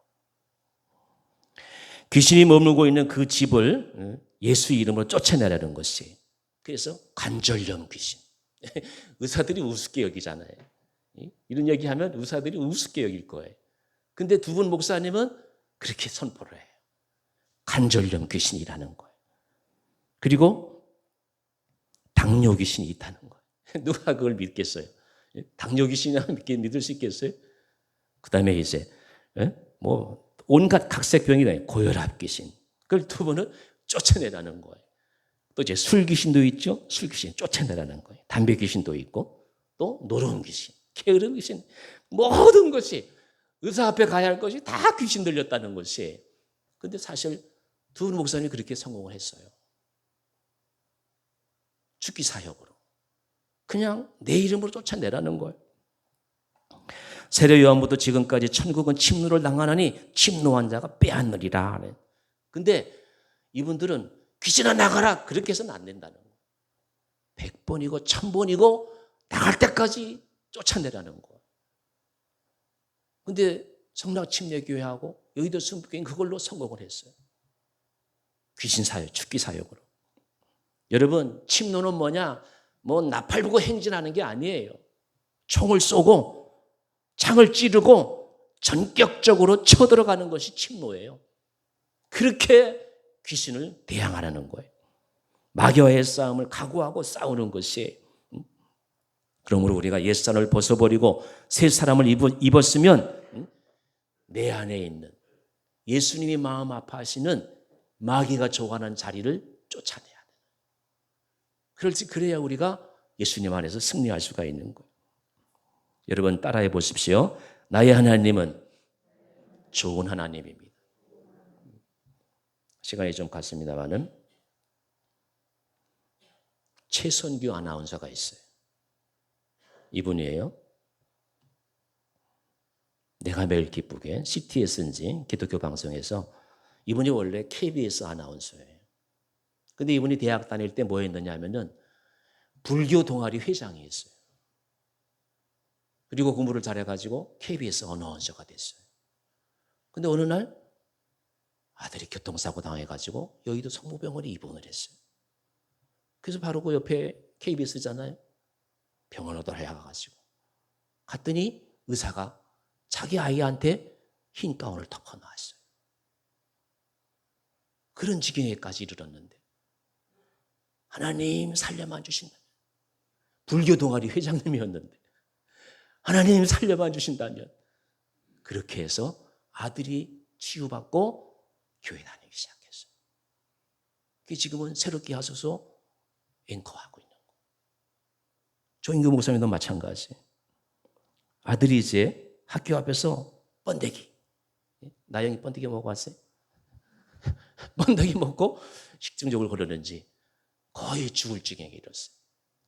Speaker 3: 귀신이 머물고 있는 그 집을 예수 이름으로 쫓아내라는 것이. 그래서 관절염 귀신. 의사들이 우습게 여기잖아요. 이런 얘기하면 의사들이 우습게 여길 거예요. 근데 두 분 목사님은 그렇게 선포를 해요. 관절염 귀신이라는 거예요. 그리고 당뇨 귀신이 있다는 거예요. 누가 그걸 믿겠어요? 당뇨 귀신이나 믿을 수 있겠어요? 그 다음에 이제 온갖 각색 병이 나요. 고혈압 귀신. 그걸 두 분은 쫓아내라는 거예요. 또 이제 술 귀신도 있죠. 술 귀신 쫓아내라는 거예요. 담배 귀신도 있고 또 노름 귀신, 게으름 귀신, 모든 것이 의사 앞에 가야 할 것이 다 귀신 들렸다는 것이에요. 근데 사실 두 목사님이 그렇게 성공을 했어요. 죽기 사역으로. 그냥 내 이름으로 쫓아내라는 거예요. 세례 요한부터 지금까지 천국은 침노를 당하나니 침노한 자가 빼앗느리라. 근데 이분들은 귀신아 나가라 그렇게 해서는 안 된다는 거예요. 100번이고 1000번이고 나갈 때까지 쫓아내라는 거예요. 근데 성락 침례교회하고 여의도 순복음교회는 그걸로 성공을 했어요. 귀신 사역, 죽기 사역으로. 여러분, 침노는 뭐냐? 나팔 불고 행진하는 게 아니에요. 총을 쏘고 창을 찌르고 전격적으로 쳐들어가는 것이 침노예요. 그렇게 귀신을 대항하라는 거예요. 마귀와의 싸움을 각오하고 싸우는 것이. 그러므로 우리가 옛사람을 벗어버리고 새 사람을 입었으면 내 안에 있는 예수님이 마음 아파하시는 마귀가 좋아하는 자리를 쫓아내야 돼. 그래야 우리가 예수님 안에서 승리할 수가 있는 거예요. 여러분 따라해 보십시오. 나의 하나님은 좋은 하나님입니다. 시간이 좀 갔습니다만은 최선규 아나운서가 있어요. 이분이에요. 내가 매일 기쁘게 CTS인지 기독교 방송에서 이분이 원래 KBS 아나운서예요. 근데 이분이 대학 다닐 때 뭐 했느냐 하면은 불교 동아리 회장이었어요. 그리고 공부를 잘해가지고 KBS 어나운서가 됐어요. 근데 어느 날 아들이 교통사고 당해가지고 여의도 성모병원에 입원을 했어요. 그래서 바로 그 옆에 KBS잖아요. 병원으로 달려가가지고 갔더니 의사가 자기 아이한테 흰 가운을 덮어 놨어요. 그런 지경에까지 이르렀는데 하나님 살려만 주신다면, 불교 동아리 회장님이었는데 하나님 살려만 주신다면, 그렇게 해서 아들이 치유받고 교회 다니기 시작했어요. 그게 지금은 새롭게 하셔서 앵커하고 있는 거예요. 조인규 목사님도 마찬가지. 아들이 이제 학교 앞에서 번데기, 나영이 번데기 먹고 왔어요. 번데기 먹고 식중독을 걸렸는지 거의 죽을 지경에 이르렀어요.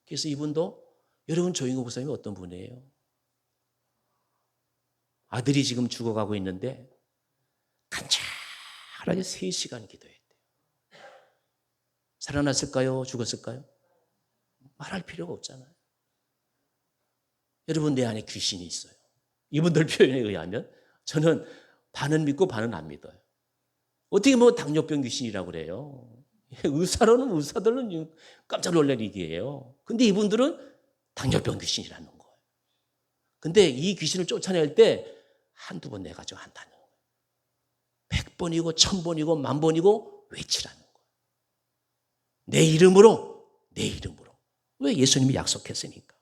Speaker 3: 그래서 이분도, 여러분 조인규 목사님이 어떤 분이에요? 아들이 지금 죽어가고 있는데 간절하게 3시간 기도했대요. 살아났을까요? 죽었을까요? 말할 필요가 없잖아요. 여러분, 내 안에 귀신이 있어요. 이분들 표현에 의하면 저는 반은 믿고 반은 안 믿어요. 어떻게 뭐 당뇨병 귀신이라고 그래요? 의사들은 깜짝 놀랄 일이에요. 근데 이분들은 당뇨병 귀신이라는 거예요. 근데 이 귀신을 쫓아낼 때 한두 번 내가지고 한다는 거예요. 100번이고 1000번이고 10,000번이고 외치라는 거예요. 내 이름으로. 왜? 예수님이 약속했으니까.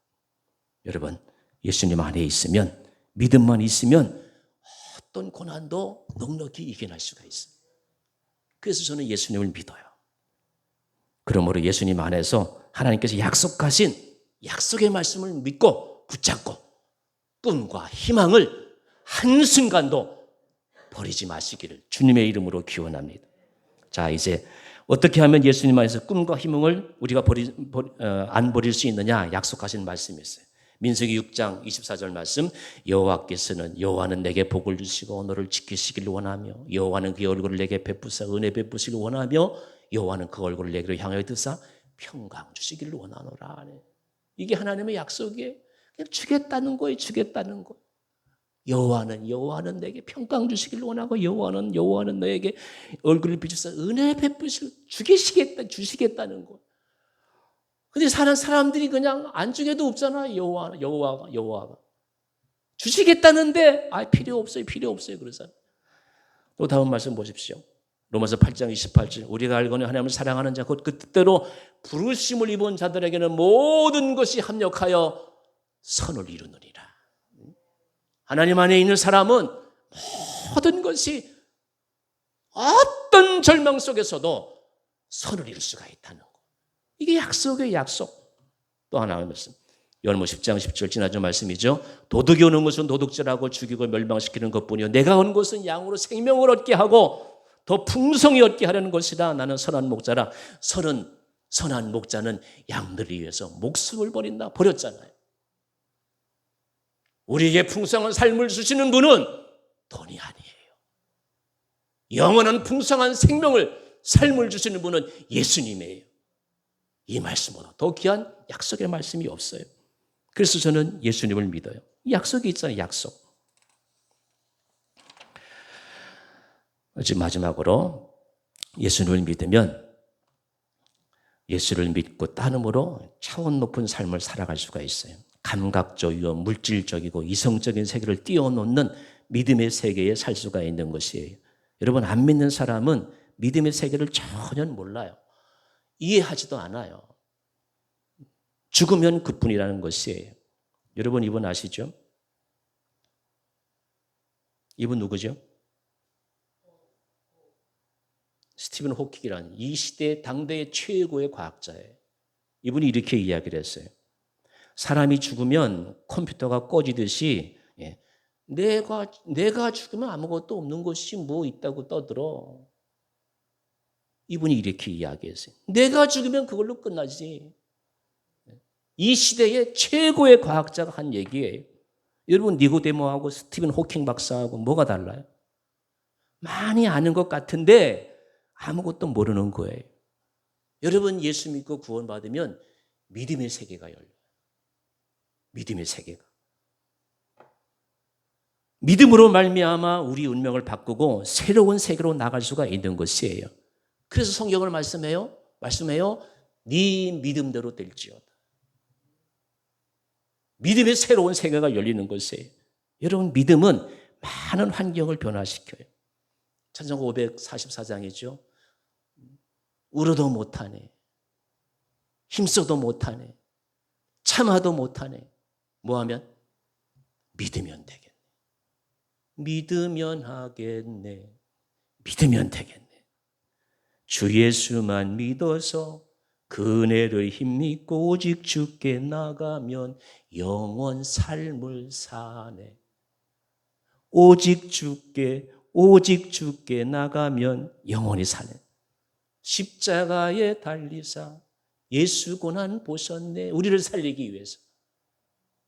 Speaker 3: 여러분, 예수님 안에 있으면, 믿음만 있으면 어떤 고난도 넉넉히 이겨낼 수가 있어요. 그래서 저는 예수님을 믿어요. 그러므로 예수님 안에서 하나님께서 약속하신 약속의 말씀을 믿고 붙잡고 꿈과 희망을 한순간도 버리지 마시기를 주님의 이름으로 기원합니다. 자, 이제 어떻게 하면 예수님 안에서 꿈과 희망을 우리가 안 버릴 수 있느냐? 약속하신 말씀이 있어요. 민수기 6장 24절 말씀, 여호와는 내게 복을 주시고 너를 지키시기를 원하며 여호와는 그 얼굴을 내게 베푸사 은혜 베푸시기를 원하며 여호와는 그 얼굴을 내게로 향하여 드사 평강 주시기를 원하노라. 이게 하나님의 약속이에요. 그냥 주겠다는 거예요. 여호와는 내게 평강 주시기를 원하고 여호와는 너에게 얼굴을 비추사 은혜 베푸시기를 주시겠다는 거예요. 근데 사는 사람들이 그냥 안중에도 없잖아. 여호와가 주시겠다는데 필요 없어요. 그러잖아요. 또 다음 말씀 보십시오. 로마서 8장 28절, 우리가 알거니 하나님을 사랑하는 자 곧 그 뜻대로 부르심을 입은 자들에게는 모든 것이 합력하여 선을 이루느니라. 하나님 안에 있는 사람은 모든 것이 어떤 절망 속에서도 선을 이룰 수가 있다는 거. 이게 약속이에요, 약속. 또 하나의 말씀. 열무 10장 10절 지난주 말씀이죠. 도둑이 오는 것은 도둑질하고 죽이고 멸망시키는 것뿐이요 내가 온 것은 양으로 생명을 얻게 하고 더 풍성히 얻게 하려는 것이라. 나는 선한 목자라. 선한 목자는 양들을 위해서 목숨을 버렸잖아요. 우리에게 풍성한 삶을 주시는 분은 돈이 아니에요. 영원한 풍성한 삶을 주시는 분은 예수님이에요. 이 말씀보다 더 귀한 약속의 말씀이 없어요. 그래서 저는 예수님을 믿어요. 약속이 있잖아요, 약속. 마지막으로 예수님을 믿으면 예수를 믿고 따름으로 차원 높은 삶을 살아갈 수가 있어요. 감각적이고 물질적이고 이성적인 세계를 뛰어넘는 믿음의 세계에 살 수가 있는 것이에요. 여러분, 안 믿는 사람은 믿음의 세계를 전혀 몰라요. 이해하지도 않아요. 죽으면 그뿐이라는 것이에요. 여러분, 이분 아시죠? 이분 누구죠? 스티븐 호킹이라는 이 시대 당대의 최고의 과학자예요. 이분이 이렇게 이야기를 했어요. 사람이 죽으면 컴퓨터가 꺼지듯이 내가 죽으면 아무것도 없는 것이 뭐 있다고 떠들어. 이분이 이렇게 이야기했어요. 내가 죽으면 그걸로 끝나지. 이 시대의 최고의 과학자가 한 얘기예요. 여러분, 니고데모하고 스티븐 호킹 박사하고 뭐가 달라요? 많이 아는 것 같은데 아무것도 모르는 거예요. 여러분, 예수 믿고 구원받으면 믿음의 세계가 열려요. 믿음의 세계가. 믿음으로 말미암아 우리 운명을 바꾸고 새로운 세계로 나갈 수가 있는 것이에요. 그래서 성경을 말씀해요. 네 믿음대로 될지어다. 믿음의 새로운 세계가 열리는 것이에요. 여러분, 믿음은 많은 환경을 변화시켜요. 찬송가 544장이죠. 울어도 못하네. 힘써도 못하네. 참아도 못하네. 뭐하면? 믿으면 되겠네. 믿으면 하겠네. 믿으면 되겠네. 주 예수만 믿어서 그 은혜를 힘입고 오직 주께 나가면 영원 삶을 사네. 오직 주께 나가면 영원히 사네. 십자가에 달리사 예수 고난 보셨네. 우리를 살리기 위해서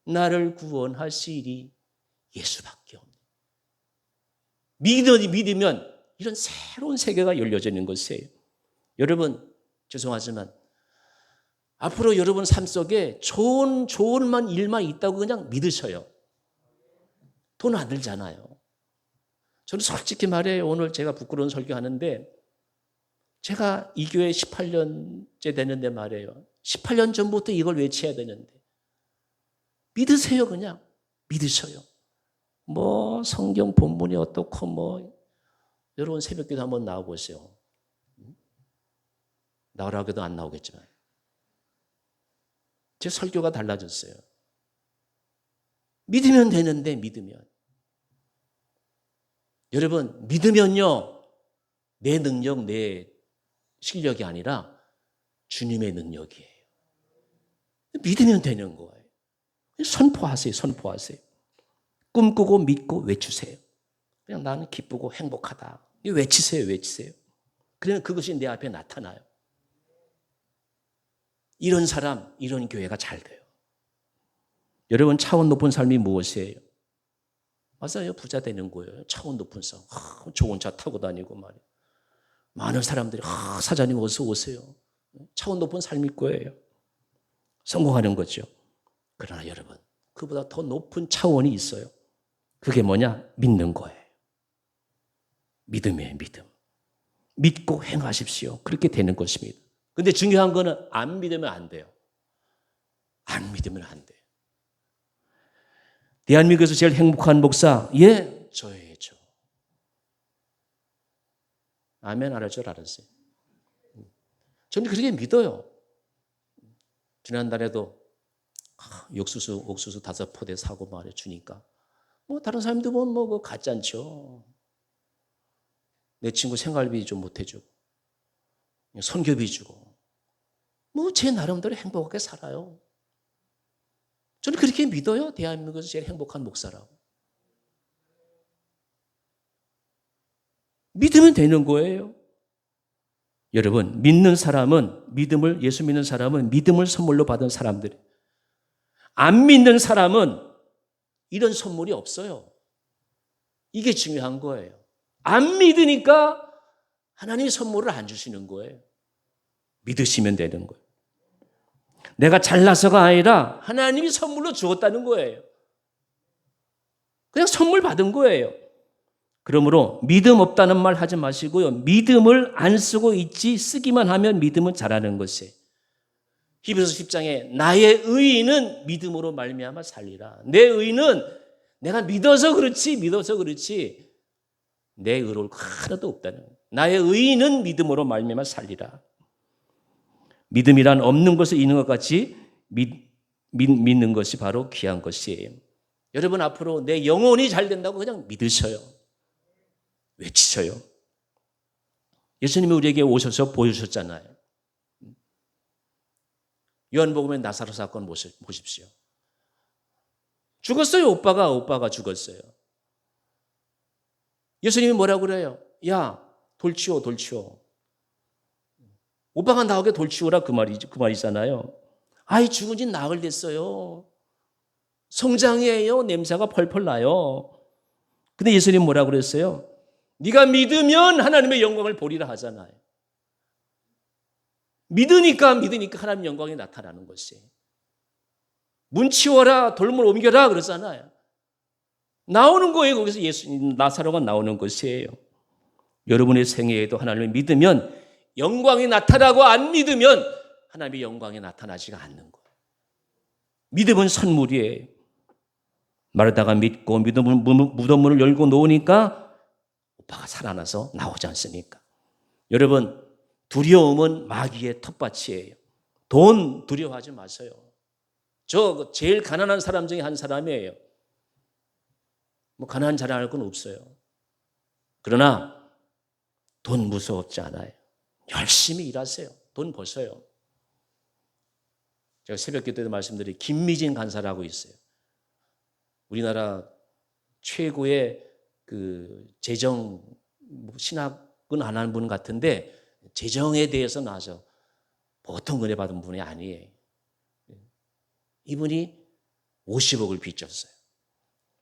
Speaker 3: 나를 구원하시리 예수밖에 없네. 믿으면 이런 새로운 세계가 열려지는 것이에요. 여러분, 죄송하지만 앞으로 여러분 삶 속에 좋은 일만 있다고 그냥 믿으셔요. 돈 안 들잖아요. 저는 솔직히 말해요. 오늘 제가 부끄러운 설교하는데 제가 이 교회 18년째 되는데 말이에요. 18년 전부터 이걸 외쳐야 되는데 믿으세요. 그냥 믿으셔요. 뭐 성경 본문이 어떻고 뭐 여러분 새벽기도 한번 나와보세요. 나오라고 해도 안 나오겠지만 제 설교가 달라졌어요. 믿으면 되는데 믿으면. 여러분 믿으면요. 내 능력, 내 실력이 아니라 주님의 능력이에요. 믿으면 되는 거예요. 선포하세요. 꿈꾸고 믿고 외치세요. 그냥 나는 기쁘고 행복하다. 외치세요. 그러면 그것이 내 앞에 나타나요. 이런 사람, 이런 교회가 잘 돼요. 여러분 차원 높은 삶이 무엇이에요? 맞아요. 부자 되는 거예요. 차원 높은 삶. 좋은 차 타고 다니고 말이에요. 많은 사람들이 사장님 어서 오세요. 차원 높은 삶일 거예요. 성공하는 거죠. 그러나 여러분 그보다 더 높은 차원이 있어요. 그게 뭐냐? 믿는 거예요. 믿음이에요. 믿음. 믿고 행하십시오. 그렇게 되는 것입니다. 근데 중요한 거는 안 믿으면 안 돼요. 안 믿으면 안 돼요. 대한민국에서 제일 행복한 목사, 저예요. 아멘 안 할 줄 알았어요. 저는 그렇게 믿어요. 지난달에도 옥수수 5포대 사고 말해 주니까 뭐 다른 사람들 보면 뭐 그거 같지 않죠. 내 친구 생활비 좀 못 해주고 선교비 주고 뭐 제 나름대로 행복하게 살아요. 저는 그렇게 믿어요. 대한민국에서 제일 행복한 목사라고. 믿으면 되는 거예요. 여러분 믿는 사람은 예수 믿는 사람은 믿음을 선물로 받은 사람들. 안 믿는 사람은 이런 선물이 없어요. 이게 중요한 거예요. 안 믿으니까 하나님이 선물을 안 주시는 거예요. 믿으시면 되는 거예요. 내가 잘나서가 아니라 하나님이 선물로 주었다는 거예요. 그냥 선물 받은 거예요. 그러므로 믿음 없다는 말 하지 마시고요. 믿음을 안 쓰고 있지 쓰기만 하면 믿음은 잘하는 것이에요. 히브리서 10장에 나의 의인은 믿음으로 말미암아 살리라. 내 의인은 내가 믿어서 그렇지 내 의로울 하나도 없다는 거예요. 나의 의인은 믿음으로 말미암아 살리라. 믿음이란 없는 것을 있는 것 같이 믿는 것이 바로 귀한 것이에요. 여러분 앞으로 내 영혼이 잘 된다고 그냥 믿으셔요. 외치셔요. 예수님이 우리에게 오셔서 보여주셨잖아요. 요한복음의 나사로 사건 보십시오. 죽었어요. 오빠가 죽었어요. 예수님이 뭐라고 그래요? 야, 돌 치워. 오빠가 나오게 돌 치우라 그 말이잖아요. 아이 죽은 지 나흘 됐어요. 성장이에요. 냄새가 펄펄 나요. 근데 예수님 뭐라고 그랬어요? 네가 믿으면 하나님의 영광을 보리라 하잖아요. 믿으니까 하나님 영광이 나타나는 것이에요. 문 치워라, 돌문 옮겨라 그러잖아요. 나오는 거예요. 거기서 나사로가 나오는 것이에요. 여러분의 생애에도 하나님을 믿으면 영광이 나타나고 안 믿으면 하나님의 영광이 나타나지가 않는 거예요. 믿음은 선물이에요. 마르다가 믿고 무덤문을 열고 놓으니까 오빠가 살아나서 나오지 않습니까? 여러분, 두려움은 마귀의 텃밭이에요. 돈 두려워하지 마세요. 저 제일 가난한 사람 중에 한 사람이에요. 뭐 가난한 자랑할 건 없어요. 그러나 돈 무서웠지 않아요. 열심히 일하세요. 돈 버셔요. 제가 새벽 기도 때도 말씀드린 김미진 간사라고 있어요. 우리나라 최고의 그 재정 신학은 안 하는 분 같은데 재정에 대해서 나서 보통 은혜 받은 분이 아니에요. 이분이 50억을 빚졌어요.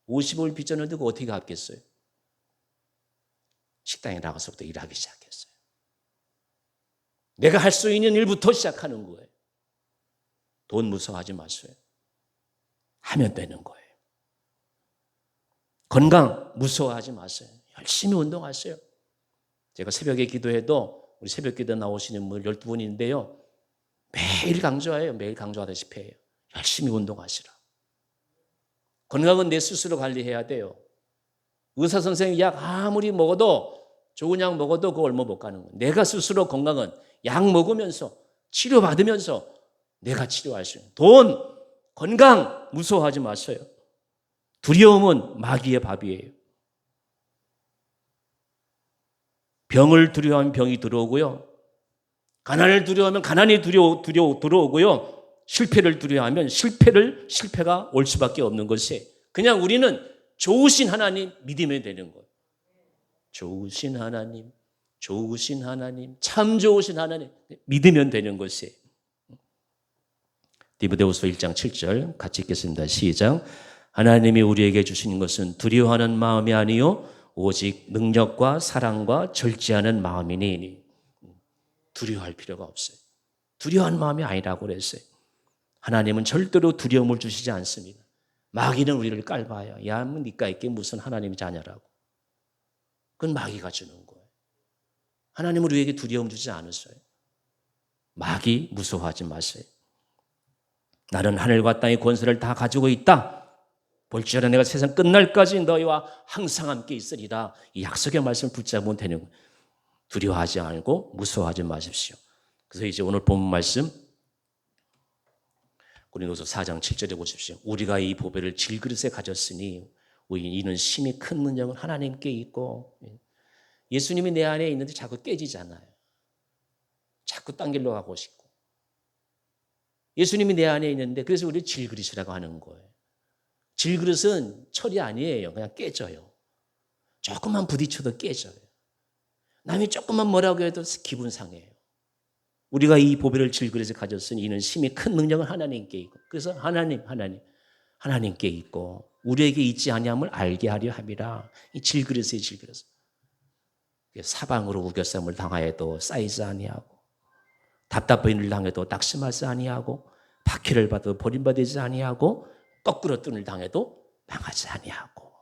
Speaker 3: 50억을 빚졌는데 그거 어떻게 갚겠어요? 식당에 나가서부터 일하기 시작했어요. 내가 할 수 있는 일부터 시작하는 거예요. 돈 무서워하지 마세요. 하면 되는 거예요. 건강 무서워하지 마세요. 열심히 운동하세요. 제가 새벽에 기도해도 우리 새벽 기도 나오시는 분 12분인데요. 매일 강조해요. 매일 강조하다시피 해요. 열심히 운동하시라. 건강은 내 스스로 관리해야 돼요. 의사 선생님이 약 아무리 먹어도 좋은 약 먹어도 그거 얼마 못 가는 거예요. 내가 스스로 건강은 약 먹으면서 치료받으면서 내가 치료할 수 있는 돈, 건강 무서워하지 마세요. 두려움은 마귀의 밥이에요. 병을 두려워하면 병이 들어오고요. 가난을 두려워하면 가난이 들어오고요. 실패를 두려워하면 실패가 올 수밖에 없는 것이 그냥 우리는 좋으신 하나님 믿으면 되는 거예요. 좋으신 하나님, 참 좋으신 하나님 믿으면 되는 것이에요. 디모데후서 1장 7절 같이 읽겠습니다. 시작. 하나님이 우리에게 주시는 것은 두려워하는 마음이 아니요 오직 능력과 사랑과 절제하는 마음이니 두려워할 필요가 없어요. 두려워하는 마음이 아니라고 그랬어요. 하나님은 절대로 두려움을 주시지 않습니다. 마귀는 우리를 깔봐요. 야, 뭐 니까 있게 무슨 하나님의 자녀라고. 그건 마귀가 주는 거예요. 하나님은 우리에게 두려움 주지 않으셔요. 마귀 무서워하지 마세요. 나는 하늘과 땅의 권세를 다 가지고 있다. 볼지어다 내가 세상 끝날까지 너희와 항상 함께 있으리라. 이 약속의 말씀을 붙잡으면 되는 거예요. 두려워하지 말고 무서워하지 마십시오. 그래서 이제 오늘 본 말씀 고린도서 4장 7절에 보십시오. 우리가 이 보배를 질그릇에 가졌으니 이는 심히 큰 능력은 하나님께 있고 예수님이 내 안에 있는데 자꾸 깨지잖아요. 자꾸 딴 길로 가고 싶고 예수님이 내 안에 있는데 그래서 우리 질그릇이라고 하는 거예요. 질그릇은 철이 아니에요. 그냥 깨져요. 조금만 부딪혀도 깨져요. 남이 조금만 뭐라고 해도 기분 상해요. 우리가 이 보배를 질그릇에 가졌으니 이는 심히 큰 능력은 하나님께 있고 그래서 하나님께 있고 우리에게 있지 아니함을 알게 하려 함이라. 이 질그릇의 질그릇. 사방으로 우겨쌈을 당하여도 쌓이지 아니하고 답답한 일을 당해도 낙심하지 아니하고 박해를 받아도 버림받지 아니하고 거꾸로 뜬을 당해도 망하지 아니하고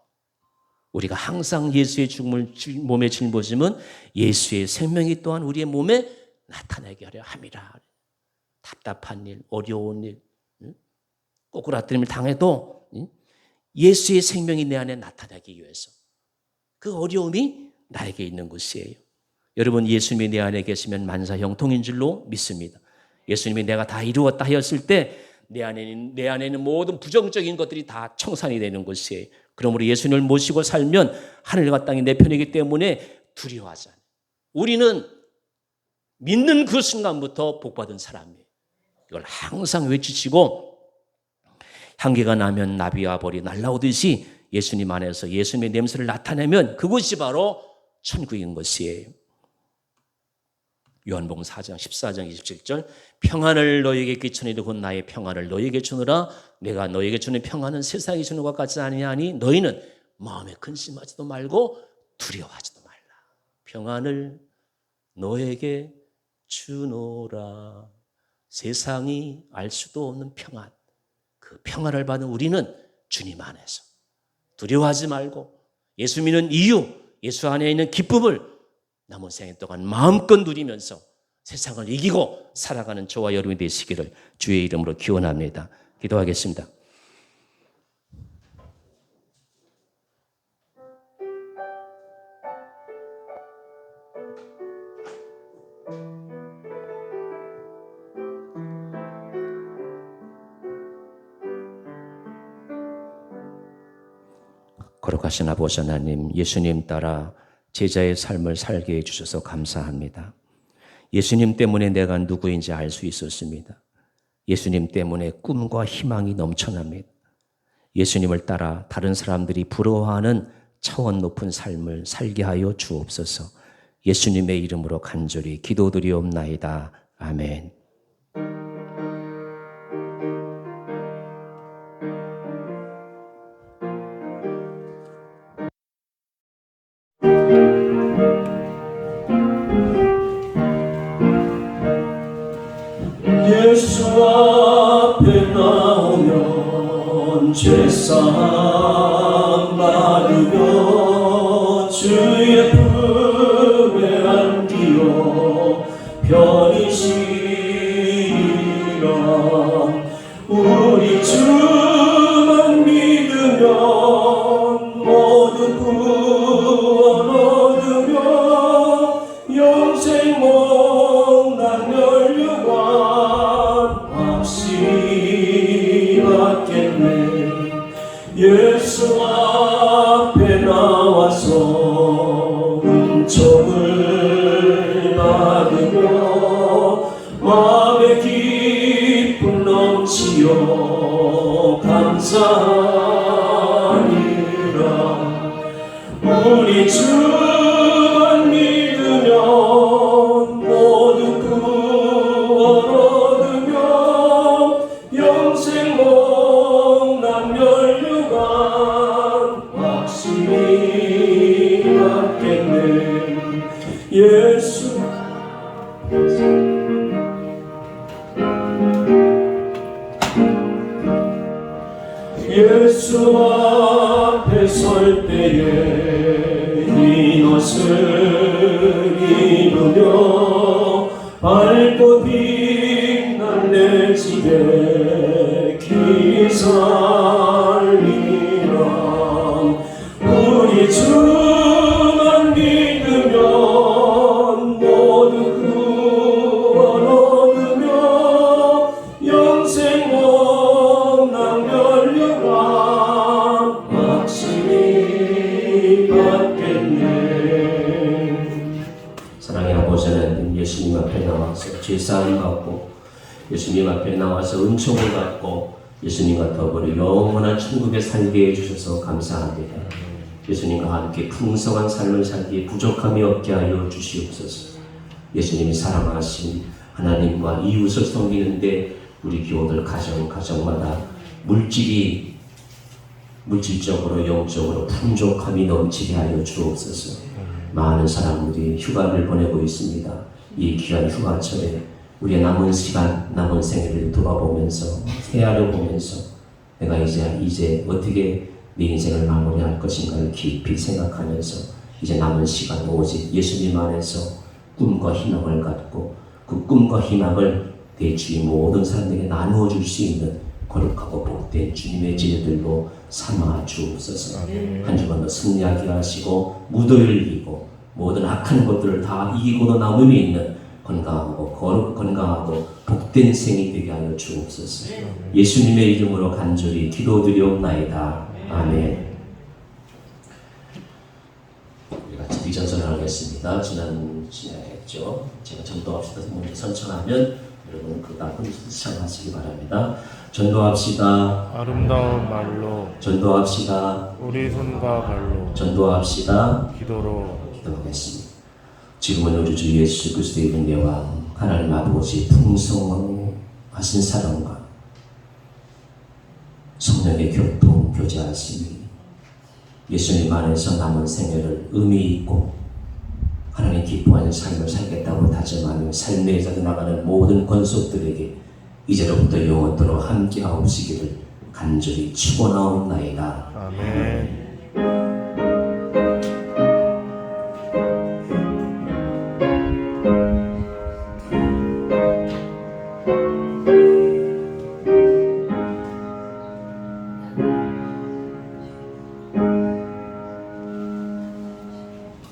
Speaker 3: 우리가 항상 예수의 죽음을 몸에 짊어지면 예수의 생명이 또한 우리의 몸에 나타나게 하려 함이라. 답답한 일, 어려운 일, 꼬꾸라뜨림을 당해도 예수의 생명이 내 안에 나타나기 위해서 그 어려움이 나에게 있는 것이에요. 여러분 예수님이 내 안에 계시면 만사형통인 줄로 믿습니다. 예수님이 내가 다 이루었다 하였을 때 내 안에는 모든 부정적인 것들이 다 청산이 되는 것이에요. 그러므로 예수님을 모시고 살면 하늘과 땅이 내 편이기 때문에 두려워하지 않아요. 우리는 믿는 그 순간부터 복받은 사람이에요. 이걸 항상 외치시고 향기가 나면 나비와 벌이 날아오듯이 예수님 안에서 예수님의 냄새를 나타내면 그것이 바로 천국인 것이에요. 요한복음 4장 14장 27절 평안을 너에게 끼치니라 곧 나의 평안을 너에게 주노라. 내가 너에게 주는 평안은 세상이 주는 것 같지 아니하니 너희는 마음에 근심하지도 말고 두려워하지도 말라. 평안을 너에게 주노라. 세상이 알 수도 없는 평안, 그 평안을 받은 우리는 주님 안에서 두려워하지 말고 예수 믿는 이유, 예수 안에 있는 기쁨을 남은 생애 동안 마음껏 누리면서 세상을 이기고 살아가는 저와 여러분이 되시기를 주의 이름으로 기원합니다. 기도하겠습니다. 거룩하신 아버지 하나님, 예수님 따라 제자의 삶을 살게 해주셔서 감사합니다. 예수님 때문에 내가 누구인지 알 수 있었습니다. 예수님 때문에 꿈과 희망이 넘쳐납니다. 예수님을 따라 다른 사람들이 부러워하는 차원 높은 삶을 살게 하여 주옵소서. 예수님의 이름으로 간절히 기도드리옵나이다. 아멘.
Speaker 2: 예수 앞에 나오면 죄사함 받으며 주의 품에 안기어 편히 쉬리라. 우리 주만 믿으면 모두 구원 얻으며 영생 못난 멸류관 확실히 받겠네. 예수 앞에 나와서 은총을 받으며 마음의 기쁨 넘치어 감사하니라. 우리 주만 믿으면 모두 구원 얻으며 영생 못난 멸류관 확실히 받겠네. 예수 앞에 설 때에 흰 옷을 입으며 밝고 빛난 내 집에 길 살리라. 우리 주만 믿으면 모두 구원 얻으며 영생 못난 멸류관 확실히 받겠네. 사랑의 아버지 하나님, 예수님 앞에 나와서 죄사함 받고 예수님 앞에 나와서 은총을 받고 예수님과 더불어 영원한 천국에 살게 해주셔서 감사합니다. 예수님과 함께 풍성한 삶을 살기에 부족함이 없게 하여 주시옵소서. 예수님이 사랑하신 하나님과 이웃을 섬기는데 우리 교우들 가정마다 물질적으로 영적으로 풍족함이 넘치게 하여 주옵소서. 많은 사람들이 휴가를 보내고 있습니다. 이 귀한 휴가철에 우리의 남은 시간, 남은 생애를 돌아보면서 헤아려보면서 내가 이제 어떻게 내 인생을 마무리할 것인가를 깊이 생각하면서 이제 남은 시간 오직 예수님 안에서 꿈과 희망을 갖고 그 꿈과 희망을 내 주위 모든 사람들에게 나누어 줄 수 있는 거룩하고 복된 주님의 제자들로 삼아 주옵소서. 한 주간 더 승리하게 하시고 무더위를 이기고 모든 악한 것들을 다 이기고도 남음이 있는 건강하고 복된 생이 되게 하여 주옵소서. 예수님의 이름으로 간절히 기도드리옵나이다. 아멘. 우리 같이 비전선을 하겠습니다. 지난했죠. 제가 전도합시다 먼저 선창하면 여러분 그 다음 시청하시기 바랍니다. 전도합시다.
Speaker 4: 아름다운 말로
Speaker 2: 전도합시다.
Speaker 4: 우리 손과 발로
Speaker 2: 전도합시다.
Speaker 4: 기도로
Speaker 2: 기도하겠습니다. 지금은 우리 주 예수 그리스도의 은혜와 하나님 아버지 풍성하신 사랑과 성령의 교통 교제하심이 예수님 안에서 남은 생애를 의미 있고 하나님 기쁨 기뻐하는 삶을 살겠다고 다짐하며 삶에서 나가는 모든 권속들에게 이제로부터 영원토록 함께하옵시기를 간절히 축원하옵나이다.
Speaker 4: 아멘.